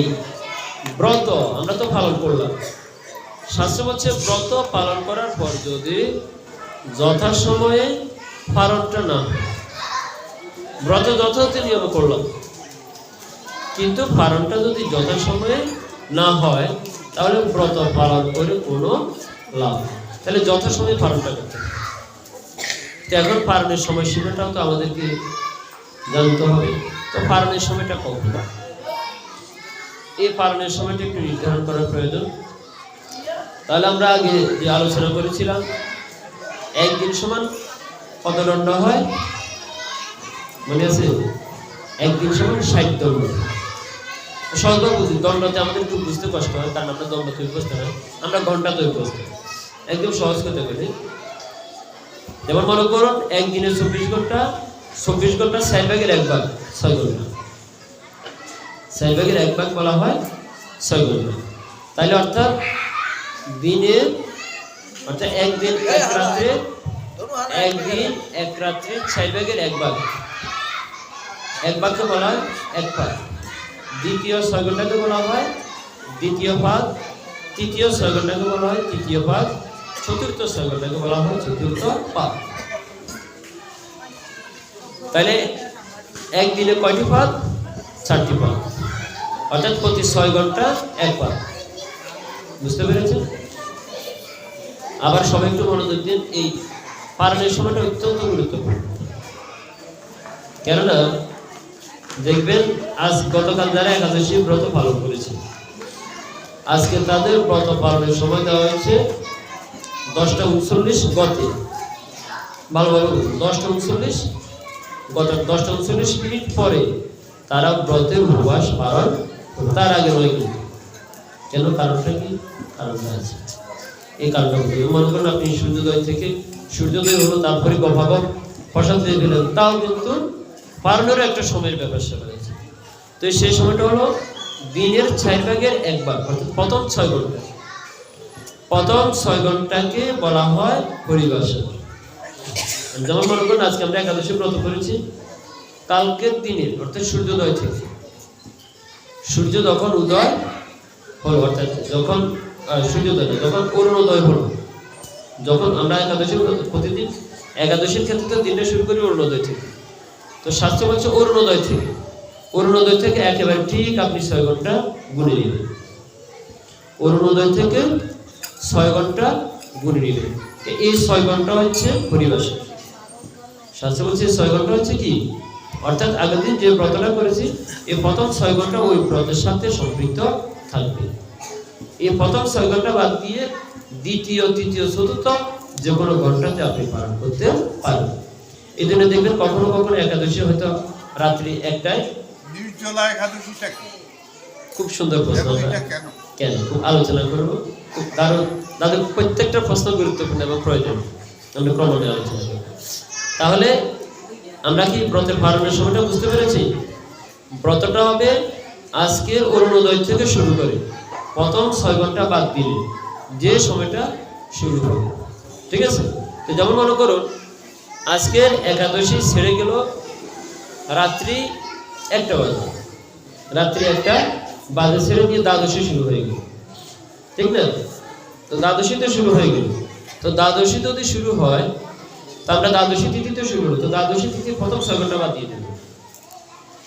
ব্রত আমরা তো পালন করলাম, শাস্ত্র বলছে ব্রত পালন করার পর যদি যথাসময়ে পালনটা না হয়, ব্রত যথাযথ নিয়মে করলাম কিন্তু পালনটা যদি যথাসময়ে না হয় তাহলে ব্রত পালন করে কোনো লাভ নেই। তাহলে যথাসময়ে পালনটা করতে হবে। তো এখন পালনের সময়সীমাটাও তো আমাদেরকে জানতে হবে। তো পালনের সময়টা কখন? এই পালনের সময়টা একটু নির্ধারণ করার প্রয়োজন। তাহলে আমরা আগে যে আলোচনা করেছিলাম, একদিন সমান কত দণ্ড হয় মনে আছে? একদিন সমান 60 দণ্ড। সহজ বুঝি, দণ্ডতে আমাদের একটু বুঝতে কষ্ট হয়, কারণ আমরা দণ্ড তৈরি করতে হয়, আমরা ঘন্টা তৈরি করতে হয়। একদম সহজ করতে পারি। যেমন মনে করুন একদিনে 24 ঘন্টা, 24 ঘন্টা 4 ভাগের 1 ভাগ 6 ঘন্টা। 4 ভাগের 1 ভাগ বলা হয় 6 ঘন্টা। তাহলে অর্থাৎ দিনে, অর্থাৎ একদিন এক রাত্রে, একদিন এক রাত্রে 4 ভাগের 1 ভাগ, 1 ভাগকে বলা হয় 1 ভাগ। দ্বিতীয় 6 ঘন্টাকে বলা হয় দ্বিতীয় ভাগ, তৃতীয় 6 ঘন্টাকে বলা হয় তৃতীয় ভাগ, চতুর্থ 6 ঘন্টাকে বলা হয় চতুর্থ ভাগ। তাহলে একদিনে কয়টি ভাগ? 4টি ভাগ, অর্থাৎ প্রতি 6 ঘন্টা 1 ভাগ। বুঝতে পেরেছেন? আবার সবাই একটু মনোযোগ দিন, এই পালনের সময়টা অত্যন্ত গুরুত্বপূর্ণ। কেননা দেখবেন আজ গতকাল যারা একাদশী ব্রত পালন করেছে, আজকে তাদের ব্রত পালনের সময় দেওয়া হয়েছে 10টা 39 গতে। ভালোভাবে 10টা 39 গত 10টা 39 মিনিট পরে তারা ব্রতের উপবাস পালন, তার আগে নয় কিন্তু। কেন? কারণটা কি? কারণটা আছে, এই কারণটা মনে করেন আপনি সূর্যোদয় থেকে, সূর্যোদয় হলো তারপরে গভাগব প্রসাদ দিয়ে দিলেন, তাও কিন্তু পালনেরও একটা সময়ের ব্যাপার সেটা আছে। তো সেই সময়টা হলো দিনের 4 ভাগের 1 ভাগ, অর্থাৎ প্রথম 6 ঘন্টা। প্রথম 6 ঘন্টাকে বলা হয় পরিবাসা। যেমন মনে করুন আজকে আমরা একাদশী ব্রত করেছি, কালকের দিনের অর্থাৎ সূর্যোদয় থেকে, সূর্য যখন উদয় হলো, অর্থাৎ যখন সূর্যোদয় না, যখন অরুণোদয় হলো, যখন আমরা একাদশী প্রতিদিন একাদশীর ক্ষেত্রে তো দিনটা শুরু করি অরুণোদয় থেকে। তো শাস্ত্র বলছে অরুণোদয় থেকে, অরুণোদয় থেকে একেবারে ঠিক আপনি 6 ঘন্টা গুনে নেবেন। অরুণোদয় থেকে 6 ঘন্টা গুনে নেবেন। এই 6 ঘন্টা হচ্ছে পরিবাসা। শাস্ত্র বলছে 6 ঘন্টা হচ্ছে কি, অর্থাৎ আগের দিন যে ব্রতটা করেছি এই প্রথম 6 ঘন্টা ওই ব্রতের সাথে সম্পৃক্ত থাকবে। এই প্রথম 6 ঘন্টা বাদ দিয়ে দ্বিতীয়, তৃতীয়, চতুর্থ যে কোনো ঘন্টাতে আপনি পালন করতে পারেন। এই জন্য দেখবেন কখনো কখনো একাদশী হয়তো রাত্রি 1টায়। নির্জলা একাদশীটা কি? খুব সুন্দর প্রশ্ন। কেন? খুব আলোচনা করবো, কারণ তাদের প্রত্যেকটা প্রশ্ন গুরুত্বপূর্ণ এবং প্রয়োজন, আমরা ক্রমে আলোচনা করব। তাহলে আমরা কি ব্রতের পালনের সময়টা বুঝতে পেরেছি? ব্রতটা হবে আজকের অরুণোদয় থেকে শুরু করে প্রথম 6 ঘন্টা বাদ দিলে যে সময়টা শুরু হবে, ঠিক আছে? তো যেমন মনে করুন আজকের একাদশী ছেড়ে গেল রাত্রি 1টা বাজে, রাত্রি 1টা বাজে ছেড়ে দিয়ে দ্বাদশী শুরু হয়ে গেল, ঠিক না? তো দ্বাদশীতে শুরু হয়ে গেল। তো দ্বাদশী যদি শুরু হয়, তো আমরা দ্বাদশী তিথিতে শুরু হলো, তো দ্বাদশী তিথি প্রথম 6 ঘন্টা বাদ দিয়ে দেব।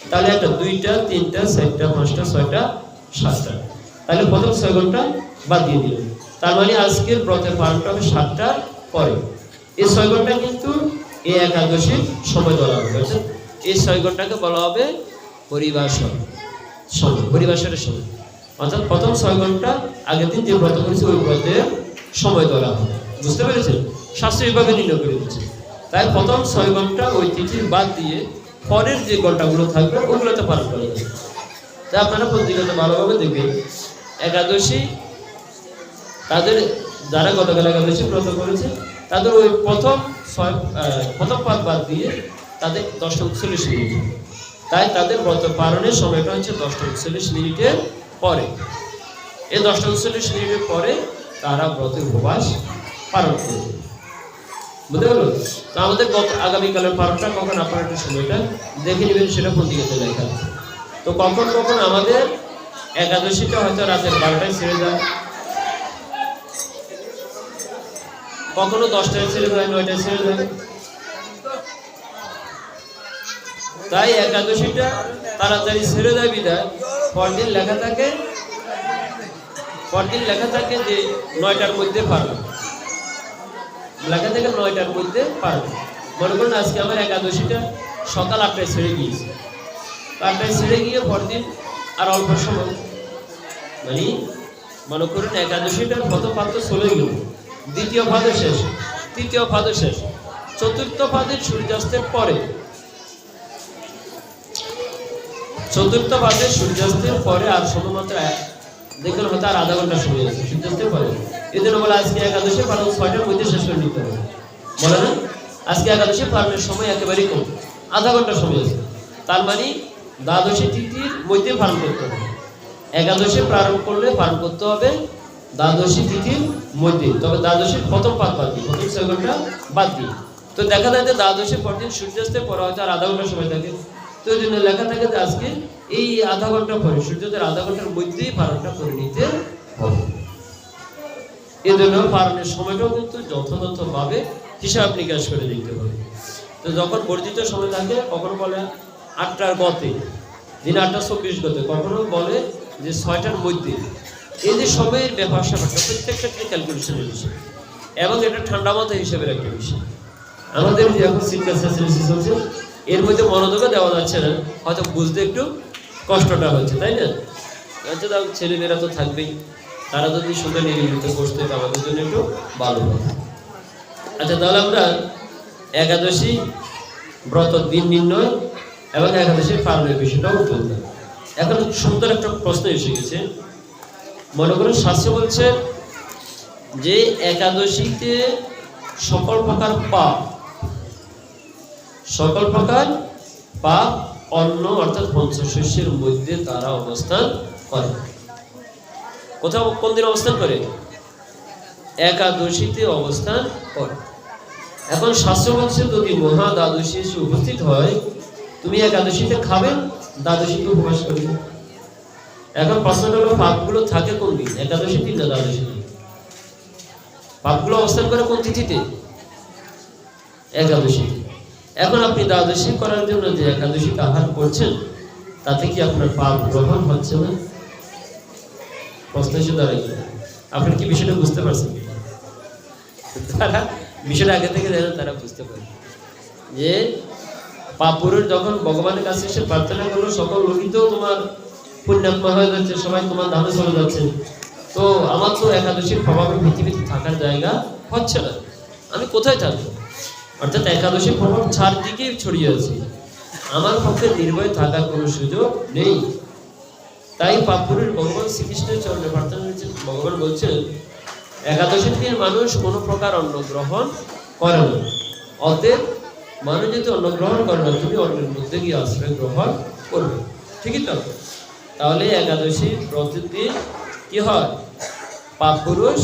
তাহলে 1টা 2টা 3টা 4টা 5টা 6টা 7টা, তাহলে প্রথম 6 ঘন্টা বাদ দিয়ে দিল। তার মানে আজকের ব্রতের পালনটা হবে 7টার পরে। এই 6 ঘন্টা কিন্তু এই একাদশীর সময় ধরা হবে। এই 6 ঘন্টাকে বলা হবে পরিবাসন সময়, পরিবাসনের সময়। অর্থাৎ প্রথম 6 ঘন্টা আগের দিন যে ব্রত করেছে ওই ব্রতের সময় ধরা হবে। বুঝতে পেরেছেন? শাস্ত্র এইভাবে নির্ণয় করে দিচ্ছে। তাই প্রথম 6 ঘন্টা ওই তিথির বাদ দিয়ে পরের যে ঘন্টাগুলো থাকবে ওগুলোতে পালন করা যাবে। তাই আপনারা পত্রিকাতে ভালোভাবে দেখবেন একাদশী তাদের, যারা গতকাল একাদশী ব্রত করেছে তাদের ওই প্রথম পাদ বাদ দিয়ে তাদের 10টা 39 মিনিট, তাই তাদের ব্রত পালনের সময়টা হচ্ছে 10টা 39 মিনিটের পরে। এই 10টা 39 মিনিটের পরে তারা ব্রতের উপবাস পালন করবে। বুঝতে পারলো? তো আমাদের আগামীকালের পালনটা কখন আপনারা একটু সময়টা দেখে নেবেন, সেটা পত্রিকাতে লেখা আছে। তো কখন কখন আমাদের একাদশীটা হয়তো রাতের 12টায় ছেড়ে যায়, কখনো 10টায় ছেড়ে যায়, 9টায় ছেড়ে যায়। তাই একাদশীটা তাড়াতাড়ি ছেড়ে দেয় বিদায় পরদিন লেখা থাকে যে 9টার মধ্যে পারবে, লেখা থাকে 9টার মধ্যে পারবে। মনে করুন আজকে আমার একাদশীটা সকাল 8টায় ছেড়ে গিয়েছে, 8টায় ছেড়ে গিয়ে পরদিন আর অল্প সময়, মানে মনে করুন একাদশীটার প্রথম পাদ তো চলে গেল, দ্বিতীয় পাদও শেষ, তৃতীয় পাদও শেষ, চতুর্থ পাদের সূর্যাস্তের পরে, চতুর্থ পাদের সূর্যাস্তের পরে আর শুধুমাত্র দেখবেন হয়তো আর আধা ঘন্টা সময় আছে সূর্যাস্তের পরে। এই জন্য বলে আজকে একাদশী পালন 6টার মধ্যে শেষ করে নিতে হবে, বলে না আজকে একাদশী পালনের সময় একেবারেই কম, আধা ঘন্টা সময় আছে। তার মানে দ্বাদশী তিথির মধ্যে পালন করতে হবে, একাদশী প্রারম্ভ করলে পালন করতে হবে দ্বাদশী তিথির মধ্যে, তবে দ্বাদশীর প্রথম পাদ বাদ দিই, প্রথম 6 ঘন্টা বাদ দিই। তো দেখা যায় যে দ্বাদশী পরদিন সূর্যাস্তের পরে হয়তো আর আধা ঘন্টা সময় থাকে, তো ওই জন্য লেখা থাকে যে আজকে এই আধা ঘন্টা পরে সূর্যোদয়ের আধা ঘন্টার মধ্যেই পালনটা করে নিতে হবে। এই জন্য পালনের সময়টাও কিন্তু যথাযথভাবে হিসাব নিকাশ করে দিতে হবে। তো যখন বর্ধিত সময় থাকে কখনো বলে 8টার গতে, দিন 8:24 গতে, কখনো বলে যে 6টার মধ্যে। এই যে সময়ের ব্যাপার স্যাপারটা প্রত্যেকটা ক্যালকুলেশনের বিষয় এবং এটা ঠান্ডা মাথায় হিসেবের একটা বিষয়। আমাদের এখন সিটকাল ফ্যাসিলিটি চলছে, এর মধ্যে মনোযোগও দেওয়া যাচ্ছে না, হয়তো বুঝতে একটু কষ্টটা হচ্ছে, তাই না? আচ্ছা তাও ছেলেমেয়েরা তো থাকবেই, তারা যদি সুন্দর নিয়মিত বসতে আমাদের জন্য একটু ভালো হবে। আচ্ছা তাহলে আমরা একাদশী ব্রত দিন নির্ণয় এবং একাদশীর পালনের বিষয়টাও বললাম। এখন সুন্দর একটা প্রশ্ন এসে গেছে, মনে করুন শাস্ত্র বলছে যে একাদশীতে সকল প্রকার পাপ অন্ন অর্থাৎ পঞ্চশস্যের মধ্যে তারা অবস্থান করে। কোথাও কোন দিন অবস্থান করে? একাদশীতে অবস্থান করে। এখন শাস্ত্র বলছে যদি মহা দ্বাদশী এসে উপস্থিত হয়, তুমি একাদশীতে খাবে, দ্বাদশীতে উপবাস করবে। এখন প্রশ্নটা হলো পাপগুলো থাকে কোন দিন, একাদশী দিন না দ্বাদশী দিন? পাপগুলো অবস্থান করে কোন তিথিতে? একাদশী। এখন আপনি দ্বাদশী করার জন্য যে একাদশীতে আহার করছেন, তাতে কি আপনার পাপ গ্রহণ হচ্ছে না? প্রশ্ন এসে দাঁড়ায়, আপনি কি বিষয়টা বুঝতে পারছেন? তারা বিষয়টা আগে থেকে জানেন, তারা বুঝতে পারে যে পাপ পুরুষ যখন ভগবানের কাছে এসে প্রার্থনা করলো, সকল লোকিত তোমার পুণ্যাত্মা হয়ে যাচ্ছে, সবাই তোমার ধামে চলে যাচ্ছে, তো আমার তো একাদশীর প্রভাবে পৃথিবীতে থাকার জায়গা হচ্ছে না, আমি কোথায় থাকবো? অর্থাৎ একাদশীর প্রভাব চারদিকেই ছড়িয়ে আছে, আমার পক্ষে নির্ভয় থাকার কোনো সুযোগ নেই। তাই পাপুরের ভগবান শ্রীকৃষ্ণের চরণে প্রার্থনা করেছেন। ভগবান বলছেন একাদশীর দিন মানুষ কোনো প্রকার অন্ন গ্রহণ করে না, অতএব মানুষ যদি অন্ন গ্রহণ করে না, তুমি অন্নের মধ্যে গিয়ে আশ্রয় গ্রহণ করবে। ঠিকই তো? তাহলে একাদশী ব্রতের দিন কি হয়? পাপ পুরুষ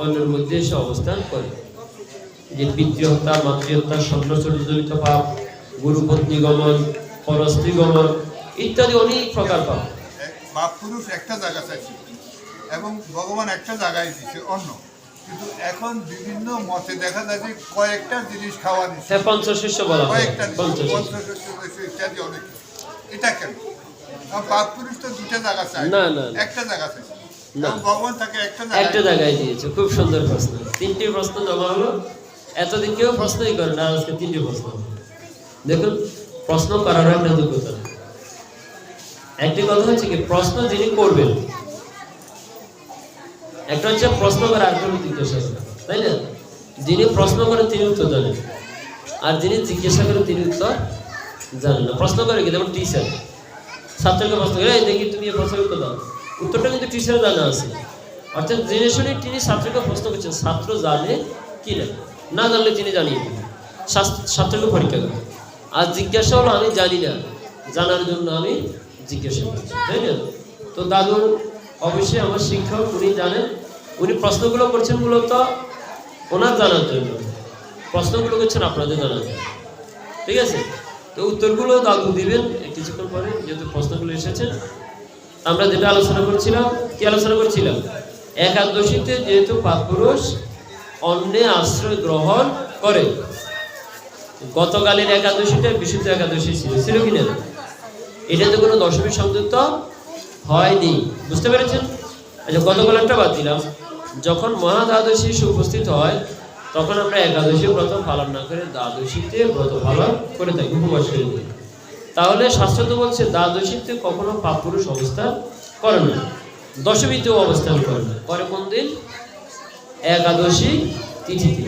অন্যের মধ্যে এসে অবস্থান করে, যে পিতৃহত্যা, মাতৃহত্যা, সন্ন্যাসজনিত পাপ, গুরুপত্নী গমন, পরস্ত্রী গমন ইত্যাদি অনেক প্রকার পাপ। পাপ পুরুষ একটা জায়গা চাইছে এবং ভগবান একটা জায়গায় দিচ্ছে অন্য, কিন্তু এখন বিভিন্ন মতে দেখা যায় যে কয়েকটা জিনিস খাওয়া দিচ্ছে। হ্যাঁ, পঞ্চশস্য বলা হয়, কয়েকটা পঞ্চশস্য ইত্যাদি অনেক। এটা কেন? পাপ পুরুষ তো দুটো জায়গা চাই, না না একটা জায়গা চাই না, ভগবান তাকে একটা জায়গায় দিয়েছে। খুব সুন্দর প্রশ্ন, 3টি প্রশ্ন জমা হলো। এতদিন কেউ প্রশ্নই করে না, আজকে 3টি প্রশ্ন। দেখুন, প্রশ্ন করার একটা যোগ্যতা। একটি কথা হচ্ছে কি, প্রশ্ন যিনি করবেন, একটা হচ্ছে প্রশ্ন করা, আর কোনো জিজ্ঞাসা করা, তাই না? যিনি প্রশ্ন করেন তিনি উত্তর জানেন, আর যিনি জিজ্ঞাসা করেন তিনি উত্তর জানেন না। প্রশ্ন করে কি, যেমন টিচার ছাত্রকে প্রশ্ন করে, এই দেখি তুমি এই প্রশ্নের উত্তর দাও, উত্তরটা কিন্তু টিচার জানা আছে। অর্থাৎ জেনে শুনে তিনি ছাত্রকে প্রশ্ন করছেন, ছাত্র জানে কি না, না জানলে তিনি জানিয়ে দেবেন, ছাত্রকে পরীক্ষা করেন। আর জিজ্ঞাসা হলো আমি জানি না, জানার জন্য আমি জিজ্ঞাসা করছি, তাই না? তো দাদুর অবশ্যই আমার শিক্ষক, উনি জানেন, উনি প্রশ্নগুলো করছেন মূলত ওনার জানার জন্য, প্রশ্নগুলো করছেন আপনাদের জানার জন্য, ঠিক আছে? তো উত্তরগুলো দাদু দিবেন কিছুক্ষণ পরে, যেহেতু প্রশ্নগুলো এসেছে। আমরা যেটা আলোচনা করছিলাম, কি আলোচনা করছিলাম? একাদশীতে যেহেতু পাপপুরুষ অন্যে আশ্রয় গ্রহণ করে, গতকালের একাদশীটা বিশুদ্ধ একাদশী ছিল কিনা? এটাতে কোনো দশমী সংযুক্ত হয়নি, বুঝতে পেরেছেন? আচ্ছা, গতকাল একটা বাদ দিলাম। যখন মহা দ্বাদশী উপস্থিত হয় তখন আমরা একাদশী ব্রত পালন না করে দ্বাদশীতে ব্রত পালন করে থাকি, উপবাস করে থাকি। তাহলে শাস্ত্র তো বলছে দ্বাদশীতে কখনো পাপপুরুষ অবস্থান করে না, দশমীতেও অবস্থান করে না, করে কোন দিন? একাদশী তিথিতে।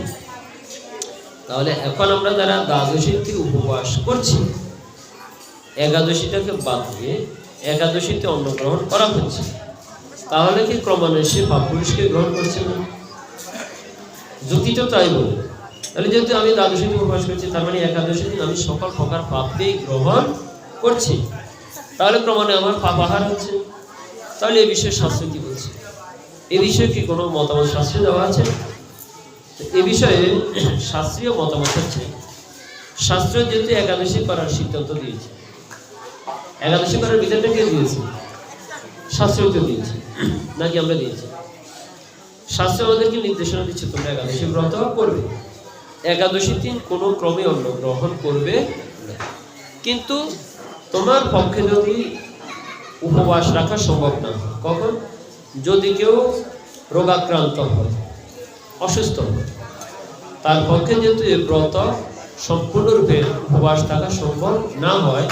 তাহলে এখন আমরা যারা দ্বাদশীতে উপবাস করছি, একাদশীটাকে বাদ দিয়ে একাদশীতে অন্ন গ্রহণ করা হচ্ছে, তাহলে কি ক্রমান্বয়ে সে পাপপুরুষকে গ্রহণ করছে না? যুক্তিটা তাই বলে। তাহলে যেহেতু আমি দ্বাদশীতে উপবাস করছি, তার মানে একাদশী দিন আমি সকল প্রকার পাপকেই গ্রহণ করছি, তাহলে ক্রমান্বয়ে আমার পাপাহার হচ্ছে। তাহলে এই বিষয়ে শাস্ত্র কি বলছে? এ বিষয়ে কি কোনো মতামত শাস্ত্রে দেওয়া আছে? এ বিষয়ে শাস্ত্রীয় মতামত হচ্ছে, শাস্ত্র যেহেতু একাদশী করার সিদ্ধান্ত দিয়েছে, একাদশী করার বিধানটা কে দিয়েছে? শাস্ত্র কেউ দিয়েছে নাকি আমরা দিয়েছি? শাস্ত্র আমাদেরকে নির্দেশনা দিচ্ছে তোমরা একাদশী ব্রত করবে, একাদশী দিন কোনো ক্রমে অন্ন গ্রহণ করবে না। কিন্তু তোমার পক্ষে যদি উপবাস রাখা সম্ভব না হয়, কখন? যদি কেউ রোগাক্রান্ত হয়, অসুস্থ হয়, তার পক্ষে যেহেতু এই ব্রত সম্পূর্ণরূপে উপবাস থাকা সম্ভব না হয়,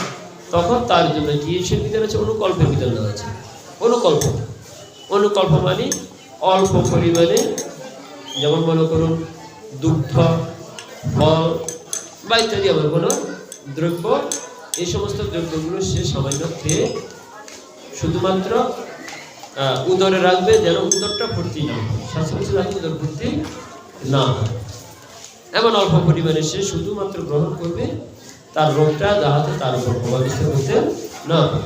তখন তার জন্য কি সে বিধান আছে? অনুকল্পের বিধান দেওয়া আছে। অনুকল্প, অনুকল্প মানে অল্প পরিমাণে, যেমন মনে করুন দুগ্ধ, ফল বা ইত্যাদি আমার কোনো দ্রব্য, এই সমস্ত দ্রব্যগুলো সে সামান্য খেয়ে শুধুমাত্র উদরে রাখবে, যেন উদরটা ভর্তি না হয়। শাস্ত্র রাখবে উদর ভর্তি না হয়, এমন অল্প পরিমাণে সে শুধুমাত্র গ্রহণ করবে, তার রোগটা যাহাতে তার উপর প্রভাবিত হতে না হয়।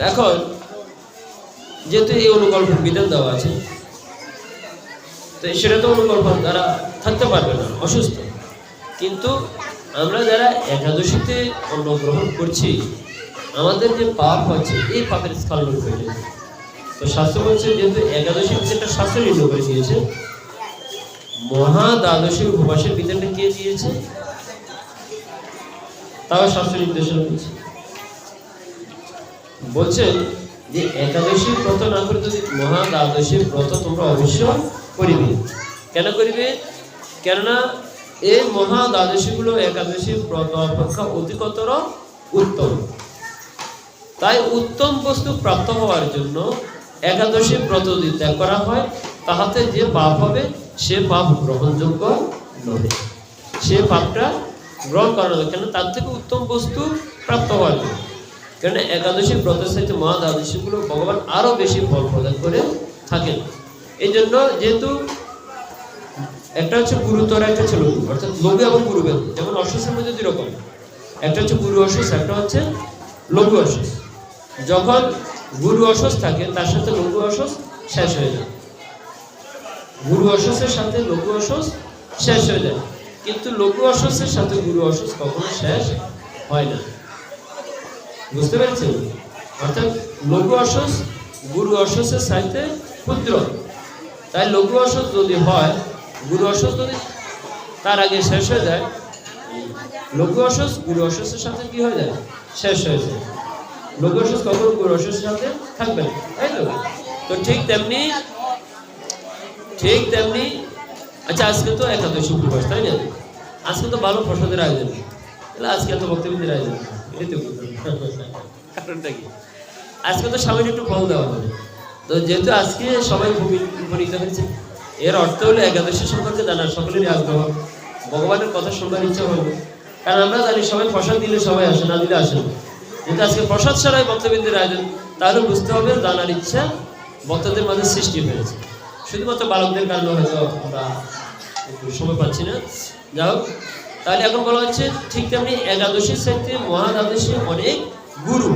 এখন যেহেতু এই অনুকল্পের বিধান দেওয়া আছে, তো সেটা তো অনুকল্প দ্বারা থাকতে পারবে না, অসুস্থ। কিন্তু আমরা যারা একাদশীতে অন্ন গ্রহণ করছি, আমাদের যে পাপ হচ্ছে, এই পাপের স্খলন হয়ে যায়। তো শাস্ত্র বলছে যেহেতু একাদশী যেটা শাস্ত্র নির্ণয় করে দিয়েছে, মহা দ্বাদশী উপবাসের বিধানটা কে দিয়েছে? তাও শাস্ত্র নির্দেশনা দিয়েছে। বলছেন যে একাদশী ব্রত না করে যদি মহা দ্বাদশী ব্রত তোমরা অবশ্যই করিবে। কেন করিবে? কেননা এই মহা দ্বাদশীগুলো একাদশী ব্রত অপেক্ষা অধিকতর উত্তম। তাই উত্তম বস্তু প্রাপ্ত হওয়ার জন্য একাদশী ব্রত যদি ত্যাগ করা হয়, তাহাতে যে পাপ হবে সে পাপ গ্রহণযোগ্য নয়, সে পাপটা গ্রহণ করা হবে। কেন? তার থেকে উত্তম বস্তু প্রাপ্ত হওয়ার জন্য। কেন? একাদশী ব্রতের সাথে মহা দ্বাদশীগুলো ভগবান আরো বেশি ফল প্রদান করে থাকেন। এই জন্য যেহেতু একটা হচ্ছে গুরুতর, একটা হচ্ছে লঘু, অর্থাৎ লঘু এবং গুরু বেদ। যেমন অশ্বসের মধ্যে দুই রকম, একটা হচ্ছে গুরু অশ্বস, একটা হচ্ছে লঘু অশ্বস। যখন গুরু অশ্বস থাকে তার সাথে লঘু অশ্বস শেষ হয়ে যায়, গুরু অশ্বসের সাথে লঘু অশ্বস শেষ হয়ে যায়, কিন্তু লঘু অশ্বসের সাথে গুরু অশ্বস কখনো শেষ হয় না। বুঝতে পেরেছেন? অর্থাৎ লঘু অশ্বস গুরু অশ্বসের সাথে ক্ষুদ্র। তাই লঘু অশ্বস যদি হয়, গুরু অশ্বস যদি তার আগে শেষ হয়ে যায়, লঘু অশ্বস গুরু অশ্বসের সাথে কি হয়ে যায়? শেষ হয়ে যায়। লঘু অশ্বস কখনো গুরু অশ্বসের সাথে থাকবে না, তাই তো? তো ঠিক তেমনি আচ্ছা, আজকে তো একাদশী উপবাস, তাই না? আজকে তো ভালো প্রসাদের আয়োজন, তাহলে আজকে এত বক্তব্যের আয়োজন, এটাই তো কারণটা কি? আজকে তো সবাই একটু ফল দেওয়া হবে। তো যেহেতু আজকে সবাই উপনীত হয়েছে, এর অর্থ হলো একাদশী সম্পর্কে জানার সকলেরই আগ্রহ, ভগবানের কথা শোনার ইচ্ছা হবে। কারণ আমরা জানি সবাই প্রসাদ দিলে সবাই আসে, না দিলে আসে না। যেহেতু আজকে প্রসাদ ছাড়াই বক্তব্যের আয়োজন, তাহলে বুঝতে হবে জানার ইচ্ছা ভক্তদের মাঝে সৃষ্টি হয়েছে। শুধুমাত্র বালকদের কারণে হয়তো আমরা একটু সময় পাচ্ছি না। যাই হোক, তাহলে এখন বলা হচ্ছে ঠিক তেমনি একাদশীর সাথে মহা দ্বাদশী অনেক গুরু।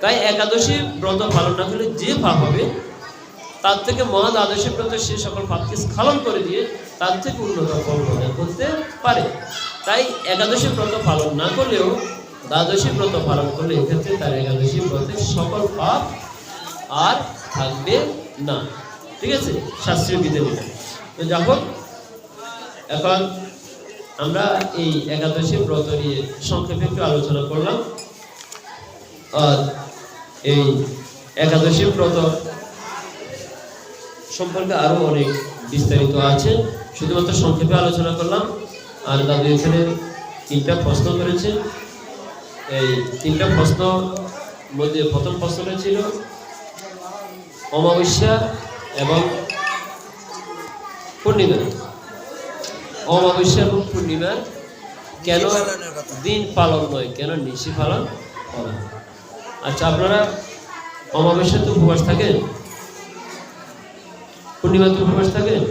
তাই একাদশী ব্রত পালন না করলে যে পাপ হবে, তার থেকে মহা দ্বাদশী ব্রত সে সকল পাপকে স্খলন করে দিয়ে তার থেকে উন্নত ফল প্রদান করতে পারে। তাই একাদশী ব্রত পালন না করলেও দ্বাদশী ব্রত পালন করলে এক্ষেত্রে তার একাদশী ব্রতের সকল পাপ আর থাকবে না। ঠিক আছে? শাস্ত্রীয় বিধি। তো যখন এখন আমরা এই একাদশী ব্রত নিয়ে সংক্ষেপে একটু আলোচনা করলাম। আর এই একাদশী ব্রত সম্পর্কে আরো অনেক বিস্তারিত আছে, শুধুমাত্র সংক্ষেপে আলোচনা করলাম। আর দাদু এখানে 3টা প্রশ্ন করেছে। এই 3টা প্রশ্ন মধ্যে প্রথম প্রশ্নটা ছিল অমাবস্যা এবং পূর্ণিমা। অমাবস্যা এবং পূর্ণিমার কেন দিন পালন নয়, কেন নিশি পালন করা? আচ্ছা, আপনারা অমাবস্যাতে উপবাস থাকেন? পূর্ণিমাতে উপবাস থাকেন?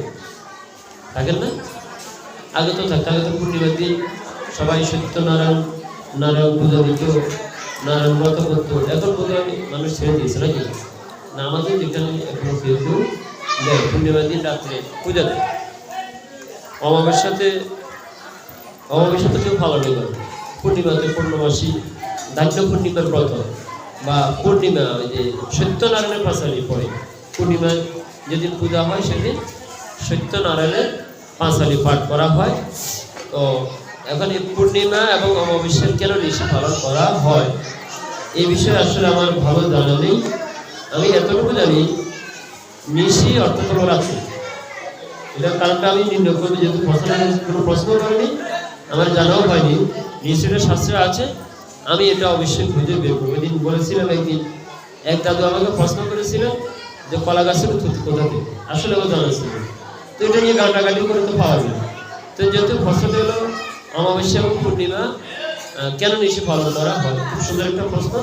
থাকেন না? আগে তো থাকতো, আগে তো পূর্ণিমার দিন সবাই নারায়ণ পূজা দিত, নারায়ণ ব্রত করতো। এখন বোধহয় মানুষ ছেড়ে দিয়েছে নাকি? না, আমাদের যেখানে এখন যেহেতু দেয় পূর্ণিমার দিন রাত্রে পূজা দেয়। অমাবস্যাতে কেউ পালন করে। পূর্ণিমাতে পূর্ণমাসী দাহ্য পূর্ণিমার ব্রত বা পূর্ণিমা, ওই যে সত্যনারায়ণের পাঁচালি পড়ে। পূর্ণিমার যেদিন পূজা হয় সেদিন সত্যনারায়ণের পাঁচালি পাঠ করা হয়। তো এখন এই পূর্ণিমা এবং অমাবস্যার কেন নিশি পালন করা হয় এই বিষয়ে আসলে আমার ভালো জানা নেই। আমি এতটুকু জানি নিশি অর্থাৎ হলো রাত্রি। এটার কারণটা আমি নির্ণয় করবো, যেহেতু কোনো প্রশ্ন করেনি, আমার জানাও হয়নি। নিশ্চিত শাস্ত্রে আছে, আমি এটা অবশ্যই খুঁজে বের করবো। এদিন বলেছিলাম, একদিন এক দাদু আমাকে প্রশ্ন করেছিলেন যে কলা গাছের থুতু কোথা থেকে, আসলে ও জানা ছিল। তো এটা নিয়ে গাঁটাগাঁটি করে তো পাওয়া যায়। তো যেহেতু প্রশ্নটা হলো অমাবস্যা এবং পূর্ণিমা কেন নিশি পালন করা হয়, খুব সুন্দর একটা প্রশ্ন।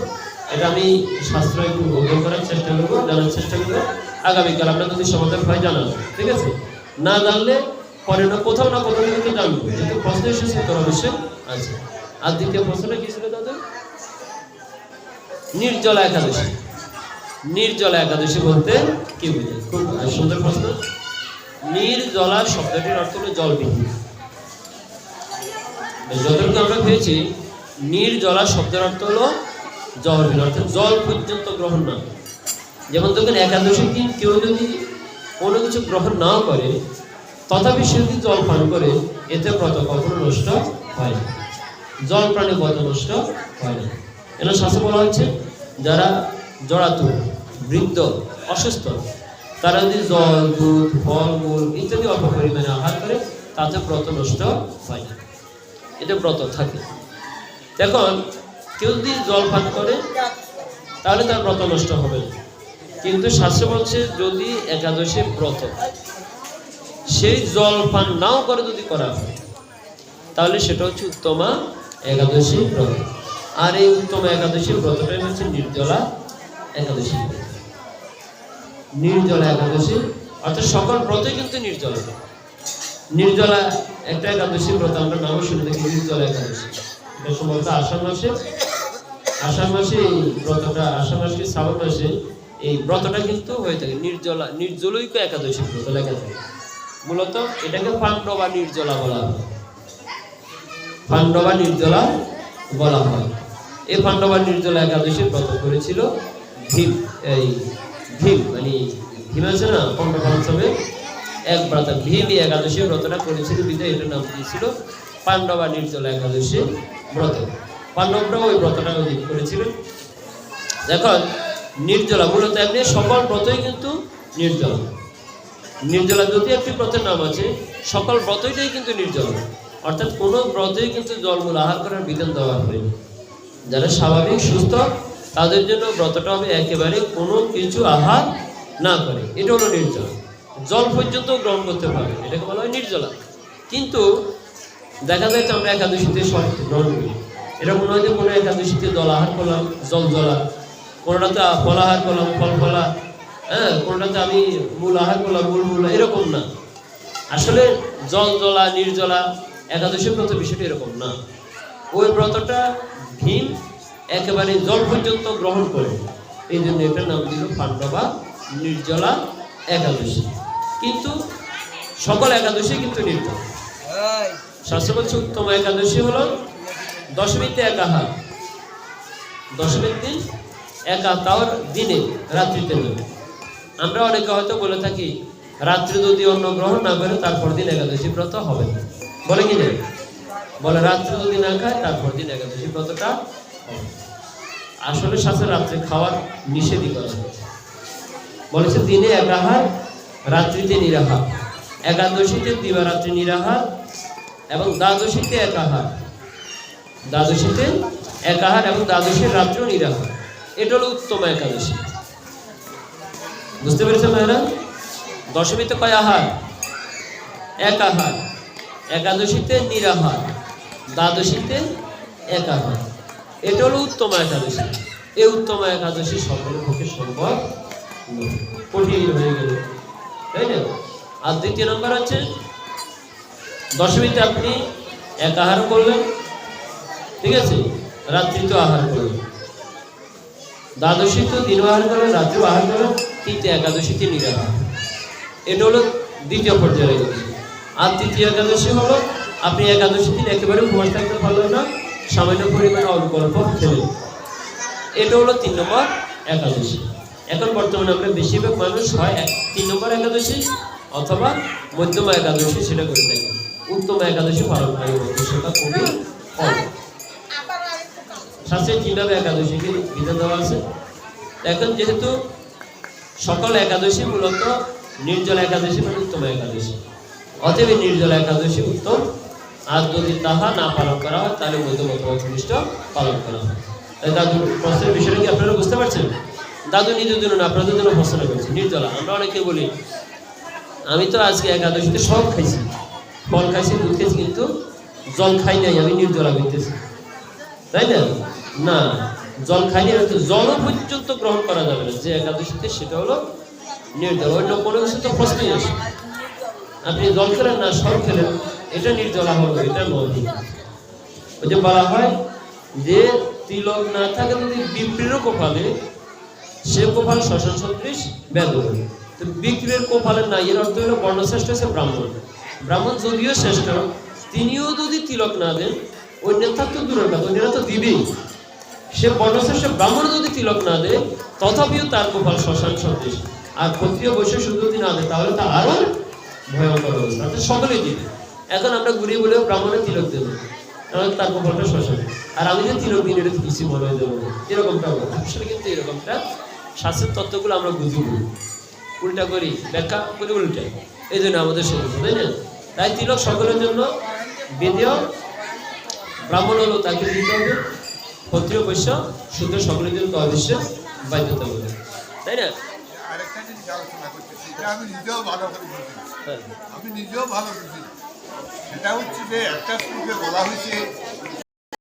এটা আমি শাস্ত্র একটু অধ্যয়ন করার চেষ্টা করবো, জানার চেষ্টা করবো। আগামীকাল আমরা যদি সমাধান হয় জানাবো, ঠিক আছে? না জানলে পরে কোথাও না কোথাও কিন্তু জানবো, কিন্তু প্রশ্ন এসেছে তোর অবশ্যই আছে। আর দ্বিতীয় প্রশ্নটা কি ছিল দাদা? নির্জলা একাদশী। নির্জলা একাদশী বলতে কি বুঝে? খুব সুন্দর প্রশ্ন। নির্জলা শব্দটির অর্থ হলো জলবিহীন। যতটুকু আমরা পেয়েছি, নির্জলা শব্দের অর্থ হলো জলবিহীন, অর্থাৎ জল পর্যন্ত গ্রহণ না। যেমন দেখেন, একাদশীর দিন কেউ যদি কোনো কিছু গ্রহণ নাও করে, তথাপি সে যদি জল পান করে, এতে ব্রত কখনো নষ্ট হয় না। জল প্রাণী ব্রত নষ্ট হয় না। এর শাস্ত্রে বলা হচ্ছে, যারা জড়াতুর, বৃদ্ধ, অসুস্থ, তারা যদি জল, দুধ, ফল, মূল ইত্যাদি অল্প পরিমাণে আহার করে, তাতে ব্রত নষ্ট হয় না, এতে ব্রত থাকে। এখন কেউ যদি জল পান করে তাহলে তার ব্রত নষ্ট হবে না। কিন্তু শাস্ত্র বলছে, যদি একাদশী ব্রত সেই জল পান নাও করে যদি করা হয়, তাহলে সেটা হচ্ছে উত্তমা একাদশী ব্রত। আর এই উত্তমা একাদশী ব্রতটাই হচ্ছে নির্জলা একাদশী। নির্জলা একাদশী অর্থাৎ সকল ব্রতই কিন্তু নির্জলা। নির্জলা একটা একাদশী ব্রত আমরা নাম শুনে থাকি, নির্জলা একাদশী। এটা সম্ভবত আষাঢ় মাসে এই ব্রতটা, আষাঢ় মাসে শ্রাবণ মাসে এই ব্রতটা কিন্তু হয়ে থাকে। নির্জলৈক একাদশী ব্রত লেখা থাকে। মূলত এটাকে পাণ্ডবা নির্জলা বলা হয়। পাণ্ডবা নির্জলা বলা হয়। এই পাণ্ডবা নির্জলা একাদশী ব্রত করেছিল ভীম। মানে ভীম আছে না, পণ্ডবাঞ্চবে এক ব্রত, ভীম এই একাদশী ব্রতটা করেছিল, বিধায় এটার নাম দিয়েছিল পাণ্ডবা নির্জলা একাদশী ব্রত। পাণ্ডবরাও ওই ব্রতটা করেছিলেন। দেখুন, নির্জলা মূলত এমনি সকল ব্রতই কিন্তু নির্জলা। নির্জলা যদি একটি ব্রতের নাম আছে, সকল ব্রতইটাই কিন্তু নির্জলা। অর্থাৎ কোনো ব্রতই কিন্তু জলমূল আহার করার বিধান দেওয়া হয়নি। যারা স্বাভাবিক সুস্থ, তাদের জন্য ব্রতটা হবে একেবারে কোনো কিছু আহার না করে। এটা হলো নির্জলা। জল পর্যন্ত গ্রহণ করতে পারবে, এটাকে বলা হয় নির্জলা। কিন্তু দেখা যায় যে আমরা একাদশীতে সব গ্রহণ করি। এটা মনে হয় যে কোনো একাদশীতে জল আহার করলাম, জল জলা, কোনোটাতে ফল আহার করলাম, ফল ফলা, কোনোটাতে আমি মূল আহার করলাম, মূল, এরকম না। আসলে জল জলা, নির্জলা একাদশী ব্রত বিষয়টা এরকম না। ওই ব্রতটা ভীম একেবারে জল পর্যন্ত গ্রহণ করে, এই জন্য এটার নাম দিল পাণ্ডবা নির্জলা একাদশী। কিন্তু সকল একাদশী কিন্তু নির্জল। শাস্ত্র বলছে উত্তম একাদশী হলো দশমীতে একাহার, দশমীর দিন একা, তাও দিনে, রাত্রিতে নয়। আমরা অনেকে হয়তো বলে থাকি রাত্রে যদি অন্ন গ্রহণ না করে তারপর দিন একাদশী ব্রত হবে না, বলে কি না? বলে রাত্রে যদি না খায় তারপর দিন একাদশী ব্রতটা হবে। আসলে শাস্ত্রে রাত্রে খাওয়ার নিষেধই করা হয়েছে, বলেছে দিনে এক আহার, রাত্রিতে নিরাহার, একাদশীতে দিবারাত্রি নিরাহার এবং দ্বাদশীতে এক আহার, দ্বাদশীতে এক আহার এবং দ্বাদশীর রাত্রেও নিরাহার। এটা হলো উত্তম একাদশী। বুঝতে পেরেছেন ভাইরা? দশমীতে কয় আহার? এক আহার, একাদশীতে নিরাহার, দ্বাদশীতে এক আহার। এটা হলো উত্তম একাদশী। এই উত্তম একাদশী সকলের পক্ষে সম্ভব নয়, কঠিন হয়ে গেল, তাই না? আর দ্বিতীয় নম্বর হচ্ছে দশমীতে আপনি এক আহার করলেন, ঠিক আছে, রাত্রিতেও আহার করলেন, দ্বাদশীতেও দিন আহার করলেন, রাত্রিও আহার করলেন, তৃতীয় একাদশীতে নিরাহার। এটা হলো দ্বিতীয় পর্যায়ের একাদশী। আর তৃতীয় একাদশী হলো আপনি একাদশী দিন একেবারে উপবাস থাকতে পারলেন না, সামান্য পরিমাণে অল্প অল্প খেলেন। এটা হলো 3 নম্বর একাদশী। এখন বর্তমানে আমরা বেশিরভাগ মানুষ হয় 3 নম্বর একাদশী অথবা মধ্যম একাদশী সেটা করে থাকি। উত্তম একাদশী পালনকারী মধ্যে সেটা খুবই কম। শাস্ত্রে কিভাবে একাদশীকে বিধান দেওয়া আছে? এখন যেহেতু সকল একাদশী মূলত নির্জল একাদশী মানে উত্তম একাদশী, অতএব নির্জল একাদশী উত্তম। আর যদি তাহা না পালন করা হয় তাহলে মধ্যম অথবা কনিষ্ঠ পালন করা হয়। তাই দাদু প্রশ্নের বিষয়টা কি আপনারা বুঝতে পারছেন? দাদু নিজের জন্য না, আপনাদের জন্য প্রশ্ন করছে। নির্জলা আমরা অনেকে বলি আমি তো আজকে একাদশীতে সব খাইছি, ফল খাইছি, দুধ খাইছি, কিন্তু জল খাই নাই, আমি নির্জলা করতেছি, তাই না? না, জল খাইনি, জলও পর্যন্ত গ্রহণ করা যাবে না যে একাদশীতে, সেটা হলো নির্জল। অন্য কোনো কিছু তো প্রশ্নই আসে। আপনি জল খেলেন না সব খেলেন, এটা নির্জলা হলো, এটা নয়। ওই যে বলা হয় যে তিলক না থাকে যদি বিপ্রেরও কপালে, সে কপাল শ্মশান সদৃশ বেদন। তো বিক্রির কপালে নাই, এর অর্থ হলো বর্ণশ্রেষ্ঠ হচ্ছে ব্রাহ্মণ। ব্রাহ্মণ যদিও শ্রেষ্ঠ, তিনিও যদি তিলক না দেন, অন্যের থাকতো দূরের কথা, অন্যরা তো দিবেই। সে বর্ণশ্রেষ্ঠ ব্রাহ্মণ যদি তিলক না দেয়, তথাপিও তার কপাল শ্মশান সদৃশ। আর ক্ষত্রিয় বৈশ্য শুদ্ধ যদি না দেয় তাহলে তা আরো ভয়ঙ্কর অবস্থা, অর্থাৎ সকলেই দিবে। এখন আমরা ঘুরিয়ে বলেও ব্রাহ্মণের তিলক দেবো, তাহলে তার কপালটা শ্মশান। আর আমি যে তিলক দিন এটা কিছু মনে হয়ে দেবো, এরকমটা বলবো। আসলে কিন্তু এরকমটা শাস্ত্রের তত্ত্বগুলো আমরা বুঝি উল্টা করি, ব্যাখ্যা করি উল্টা, এই জন্য আমাদের সমস্যা, তাই না? তাই তিলক সকলের জন্য বেদেয়, ব্রাহ্মণ হলো তাকে দিতে হবে, ক্ষত্রিয় বৈশ্য শুদ্ধ সকলের জন্য তো অবশ্যই বাধ্যতামূলক, তাই না? আরেকটা জিনিস আলোচনা করতেছি, এটা আমি নিজেও ভালো করে বুঝি, হ্যাঁ, আমি নিজেও ভালো বুঝি। সেটা হচ্ছে যে একটা শ্লোকে বলা হয়েছে